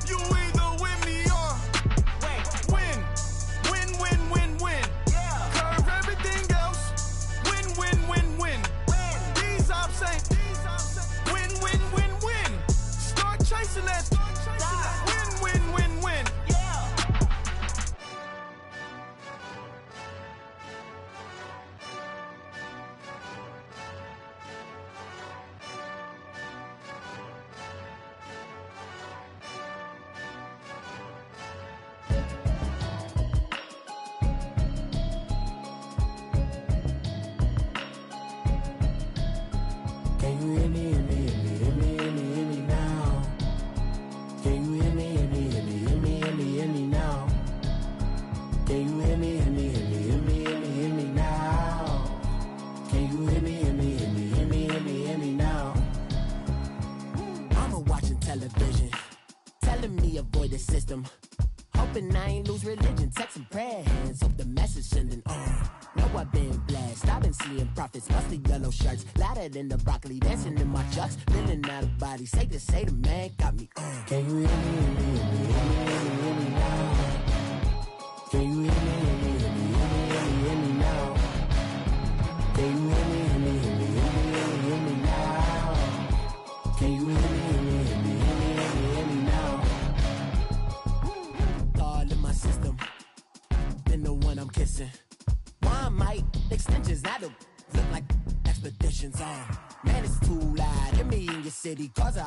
You either with me or win. Curve everything else. Win. These ops ain't win. Start chasing that. Win. Can you hear me now? Can you hear me now? Can you hear me now? Can you hear me now? Mama watching television, telling me avoid the system. Hoping I ain't lose religion, texting prayer hands, hope the message sending on. Know I've been blessed, I've been seeing prophets, must the yellow shirts, louder than the broccoli, dancing in my chucks, feeling out of body, say the man got me on. Can you hear me now? Can you hear me now? Can you hear me now? Can you hear me now? All in my system, been the one I'm kissing. One might extensions, I don't look like expeditions on. Man, it's too loud, hear me in your city, cause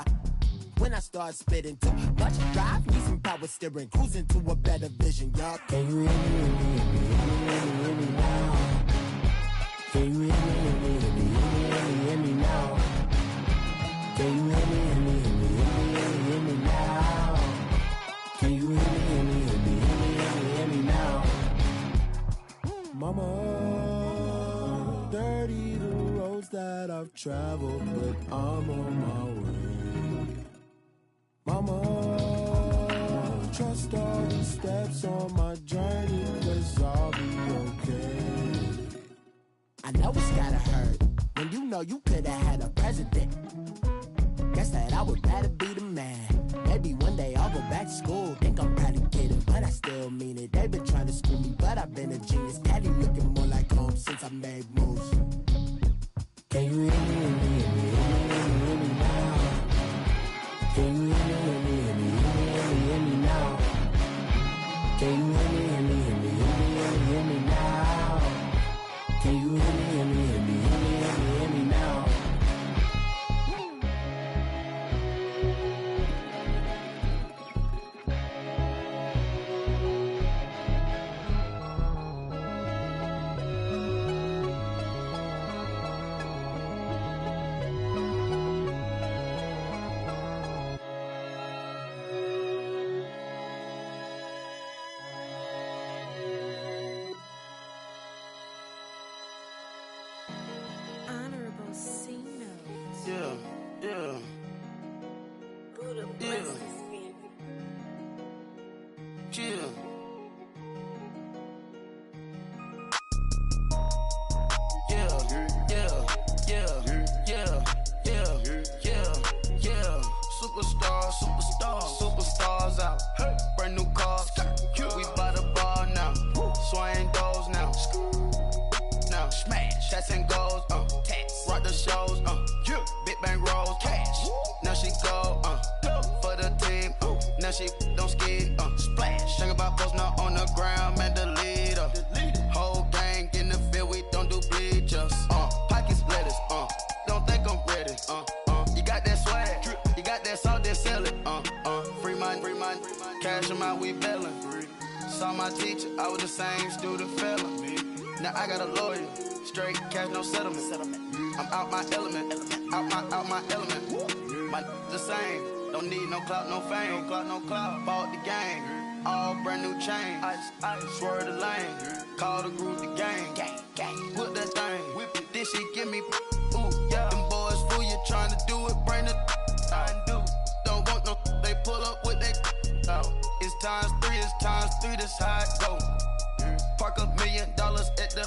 when I start spitting too much drive, need some power steering, cruising to a better vision, y'all. Can you hear me now? Can you hear me now? Can you hear me now? Can you hear me now? Mama, dirty the roads that I've traveled, but I'm on my way. Mama, trust all the steps on my journey, 'cause I'll be okay. I know it's gotta hurt when you know you could've had a president. Guess that I would rather be the man. Maybe one day I'll go back to school. Think I'm probably kidding, but I still mean it. They've been trying to school me, but I've been a genius. Daddy looking more like home since I made moves. Can you hear me Yeah. Yeah. Chill. Superstars out. Brand new cars. We by the bar now. Swaying doors now. Now smash. Shots and goals. Rock the shows. Big bang rolls. Cash. Now she go. For the team. Now she don't ski. Splash. Think about post now on the ground. Man, the leader. Whole gang in the field. We don't do bleachers. Pockets lettuce. Don't think I'm ready. You got that swag. You got that salt, then sell it. Free mind. Cash them out, we bellin'. Saw my teacher, I was the same student fella. Now I got a lawyer. Straight cash, no settlement. I'm out my element. Out my element. My the same. Don't need no clout, no fame. No clout. Bought the game. All brand new chain. Ice. Swerve the lane. Call the group the gang. Whip that thing. Whip it. This shit give me. Ooh, yeah. Them boys fool you trying to do it. Bring the. Don't want no. They pull up with they. It's times 3. That's how it go. Park $1 million at the.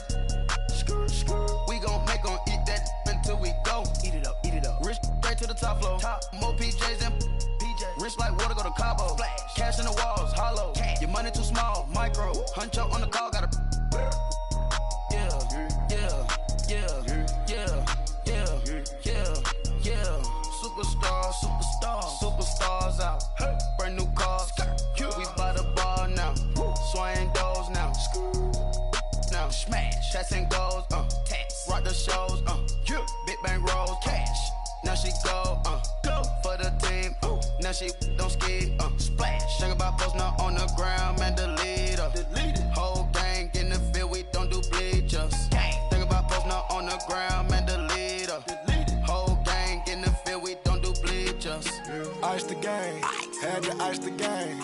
We gon' make 'em eat that until we go. Eat it up. Rich straight to the top floor. More PJs than PJs. Rich like water, go to Cabo. Splash. Cash in the walls, hollow. Cash. Your money too small, micro. Hunch up on the call, gotta. Yeah. Superstars out. Brand new cars. We by the bar now. Swaying doors now. Now smash. Shots and goals. Rock the shows. Big bang rolls. Cash. Now she go. For the team. Now she don't ski. Splash. Think about post now on the ground. Man, the leader. Whole gang in the field. We don't do bleachers. Think about post now on the ground. Man, the leader. Whole gang in the field. We don't do bleachers. Ice the game, had to ice the game.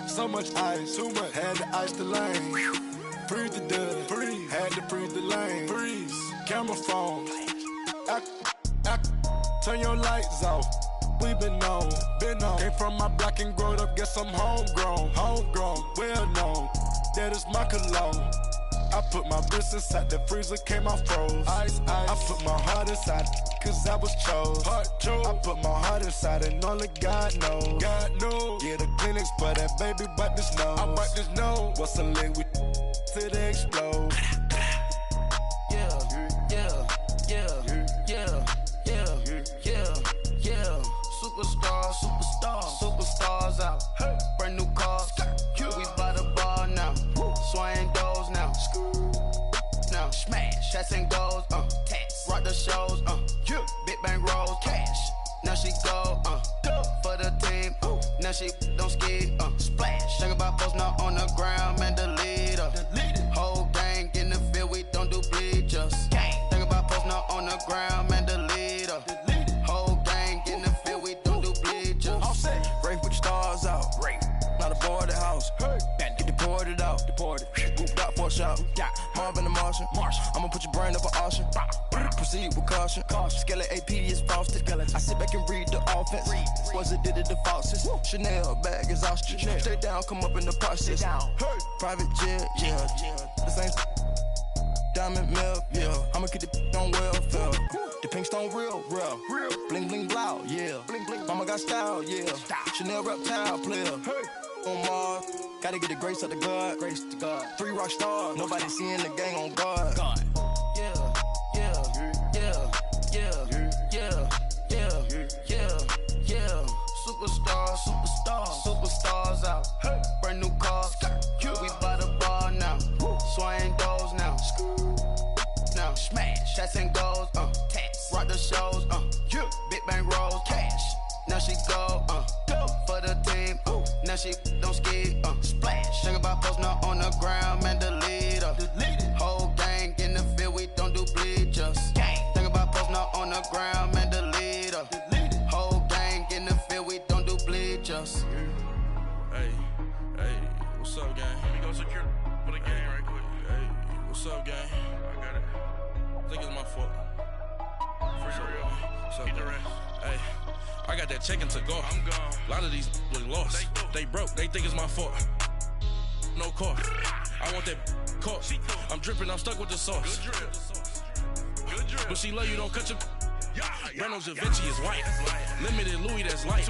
So much ice, too much, had to ice the lane. Freeze the dud, freeze, had to freeze the lane. Freeze, camera phone. Turn your lights off. We been on. Came from my block and growed up, guess I'm homegrown, well known. That is my cologne. I put my wrist inside the freezer, came out froze. Ice. I put my heart inside, cause I was chose. I put my heart inside and only God knows. Yeah, the clinics for that baby bite this nose. I bite this nose. What's a leg with till they explode? Superstars out. Brand new cars. We by the bar now. Swaying doors now. Now smash. Shots and goals. Rock the shows. Big bang rolls. Cash. Now she go. For the team. Now she don't ski. Splash. Think about post now on the ground. Man, the leader. Whole gang in the field. We don't do bleachers. Think about post now on the ground. Man, the leader. Whole gang in the field. We don't do bleachers. Race with the stars out. Not a boarded house. Get deported out. Group got for a shot. Marvin the Martian. I'ma put your brain up for auction. Proceed with caution. Skeleton AP is frosted. I sit back and read the offense. Was it did it the faucets? Chanel bag is ostrich. Stay down, come up in the process. Private jet, yeah. The same diamond milk, yeah. I'ma keep the on welfare. The pink stone real. Bling bling blow, yeah. Mama got style, yeah. Chanel reptile player. On Mars, gotta get the grace of the God. 3 rock stars, nobody seeing the gang on guard. Yeah. Superstars out. Brand new cars. We by the bar now. Swaying doors now. Now smash. Shots and goals. Rock the shows. Big bang rolls. Cash. Now she go. For the team. Now she don't ski. Splash. Think about post now on the ground. Man, the leader. Whole gang in the field. We don't do bleachers. Think about post now on the ground. Man, the leader. Whole gang in the field. We don't do bleachers. Hey, what's up, gang? Let me go secure for the game right quick. Hey, what's up, gang? I got it. I think it's my fault. For real. What's up, Keep the gang? rest. Hey. got that check and took off. I'm gone. A lot of these look lost. They broke, they think it's my fault. No car. I want that caught. I'm dripping, I'm stuck with the sauce. Good drip. Good drip. But she love you, don't cut your. Reynolds Da Vinci is white. Limited Louis, that's light.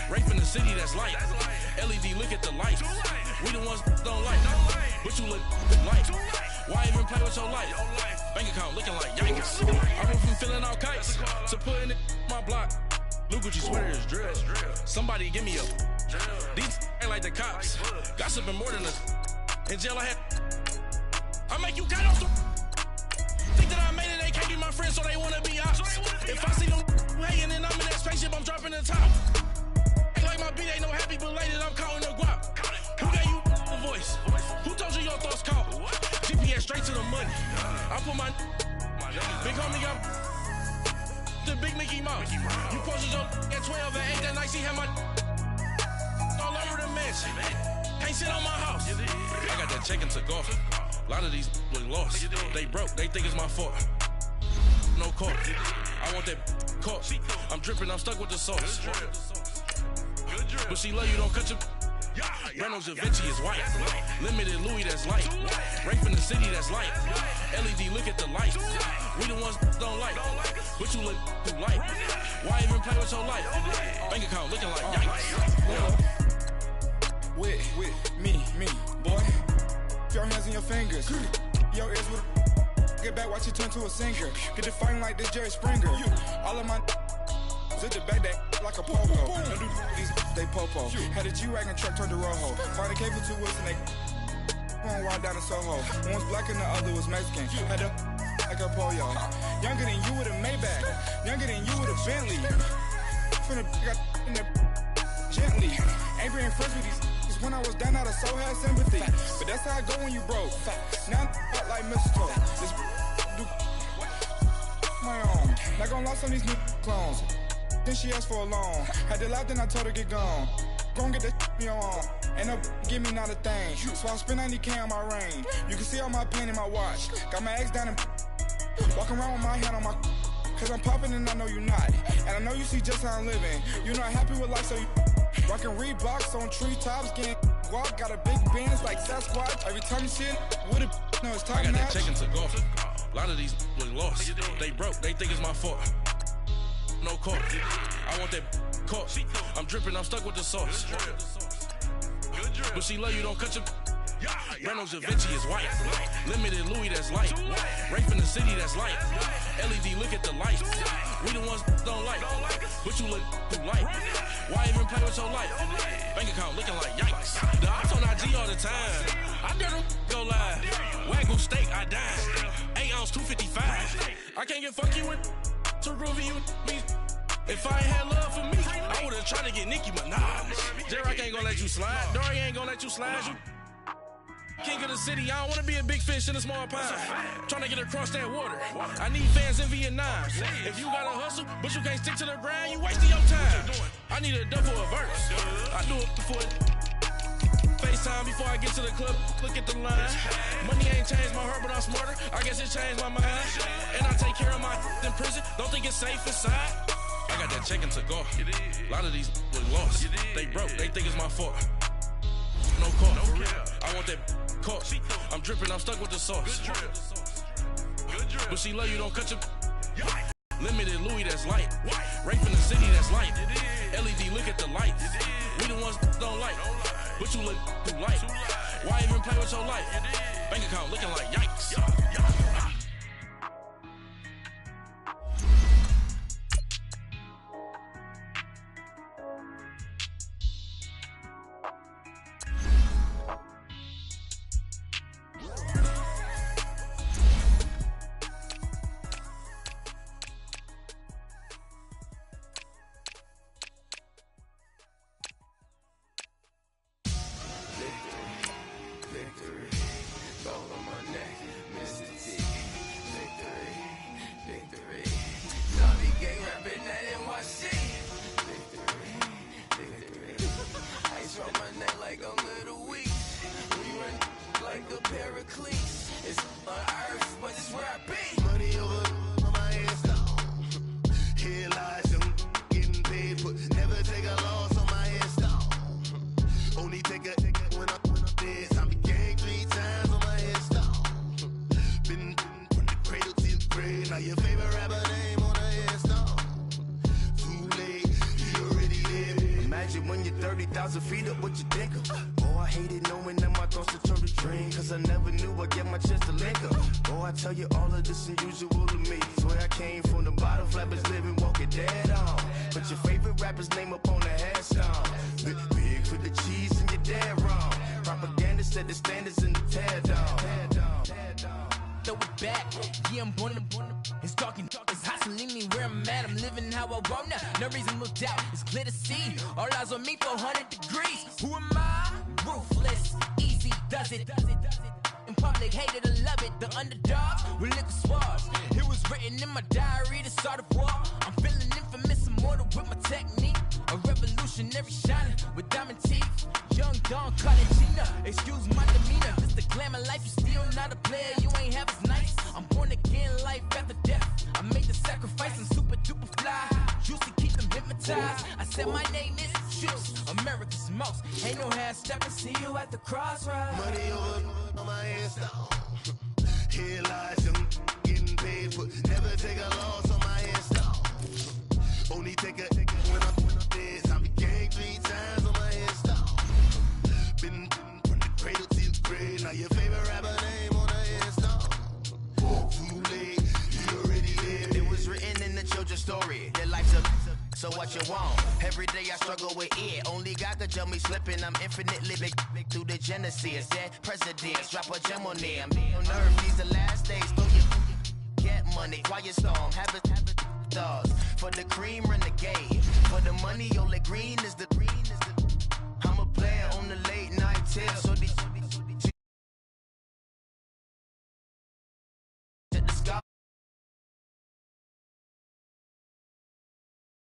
Rape in the city, that's light. LED, look at the light. We the ones don't like. But you look like. Why even play with your life? Bank account looking like yikes. I went from feeling all kites to putting it in my block. Blue Gucci sweater is drill. Somebody give me a. These ain't like the cops. Gossiping more than a. In jail I had. I make you cut off the. Think that I made it, they can't be my friends, so they wanna be ops. If I see them hating and I'm in that spaceship, I'm dropping the top. Ain't like my beat ain't no happy belated, I'm counting the guap. Who gave you the voice? Who told you your thoughts count? GPS straight to the money. I put my big homie got the big Mickey Mouse. You posted your at 12 and 8 that night, she had my all over the mansion. Can't sit on my house. I got that check and took off. A lot of these look lost. They broke, they think it's my fault. No car. I want that caught. I'm dripping, I'm stuck with the sauce. But she love you, don't cut your. Reynolds Da Vinci is white. Limited Louis, that's light. Rape in the city, that's light. LED, look at the light. We the ones don't like. But you look too light. Why even play with your life? Bank account looking like yikes. With me, boy. Your hands and your fingers. Your ears with get back, watch it turn to a singer. Get it fighting like this Jerry Springer. All of my sit the back that like a pogo. Don't do these they popo. Had a G-Wagon truck turned to Rojo. Find a cable 2 wheels and they going wild down in Soho. One was black and the other was Mexican. Had a like a pollo. Younger than you with a Maybach. Younger than you with a Bentley. From the got in the gently. Ain't being friends with these. When I was down, I so had sympathy. But that's how I go when you broke. Now I'm like mistletoe. This do my own. Not gonna lie, some of these new clones. Then she asked for a loan. Had to laugh, then I told her get gone. Gon' get that me on. Ain't no give me not a thing. So I spend 90K on my range. You can see all my pain in my watch. Got my ex down and walking around with my hand on my. Cause I'm popping and I know you not. And I know you see just how I'm living. You're not happy with life, so you. Rockin' Reeboks on treetops, getting walk, got a big Benz like Sasquatch. Every time you see it, with it, no, it's time. I got that check and took off. A lot of these look lost. They broke, they think it's my fault. No car. I want that caught. I'm dripping, I'm stuck with the sauce. But she love you, don't cut your. Reynolds Da Vinci is white. Limited Louis, that's light. Rape in the city, that's light. LED, look at the light. We the ones don't like. But you look too light. Why even play with your life? Bank account looking like yikes. The ops on IG all the time. I dare them go live. Wagyu steak, I died. 8 ounce, 255. I can't get fuck you with to groovy you me. If I ain't had love for me, I would've tried to get Nicki Minaj. J-Rock ain't gonna let you slide. Dory ain't gonna let you slide. You king of the city, I don't wanna be a big fish in a small pond. Tryna get across that water. I need fans in Vietnam. If you gotta hustle, but you can't stick to the grind, you wasting your time. I need a double a verse. I do it for FaceTime before I get to the club. Look at the line. Money ain't changed my heart, but I'm smarter. I guess it changed my mind. And I take care of my in prison. Don't think it's safe inside. I got that check and took off. A lot of these look lost. They broke, they think it's my fault. No car. I want that caught. I'm dripping, I'm stuck with the sauce. But she love you, don't cut your. Limited Louis, that's light. Rape in the city, that's light. LED, look at the light. We the ones don't like. But you look too light. Why even play with your life? Bank account looking like yikes. Gold on my neck, Mr. T. you when you're 30,000 feet up, what you think of? Oh, I hated knowing that my thoughts would turn to dream, cause I never knew I'd get my chance to link up. Oh, I tell you all of this unusual to me. Swear I came from the bottom, flappers living, walking dead on. Put your favorite rapper's name up on the headstone. Big for the cheese and you're dead wrong. Propaganda set the standards in the tear down. Throw it back, yeah, I'm born to it's talking, it's hustling me where I'm at. I'm living how I want now. No reason to doubt, it's clear to see. All eyes on me, 400 degrees. Who am I? Ruthless, easy does it. In public, hated or love it. The underdogs with liquor swabs. It was written in my diary to start a war. I'm feeling infamous, immortal with my technique. A revolutionary shining with diamond teeth. Young Don Cartagena, excuse my demeanor. This the glamour life, you still not a player, you ain't half as nice. I'm born again, life after death. I made the sacrifice, I'm super duper fly. Used to keep them hypnotized. I said my name is Juice, America's most. Ain't no half stepping, see you at the crossroads. Money over on my headstone. Here lies young, getting paid for. Never take a loss on my headstone. Only take a when I'm dead. I be gang 3 times on my headstone. Been from the cradle to the grave. Now your favorite rapper name on the headstone. Too late, you already lived. It was written in the children's story. Their life's a so what you want? Every day I struggle with it. Only God could tell me slipping. I'm infinitely big through the genesis. Dead presidents, drop a gem on them. On earth, these the last days. Throw your get money, quiet storm. Have it stars. For the cream, renegade. For the money, only green is the I'm a player on the late night tip. So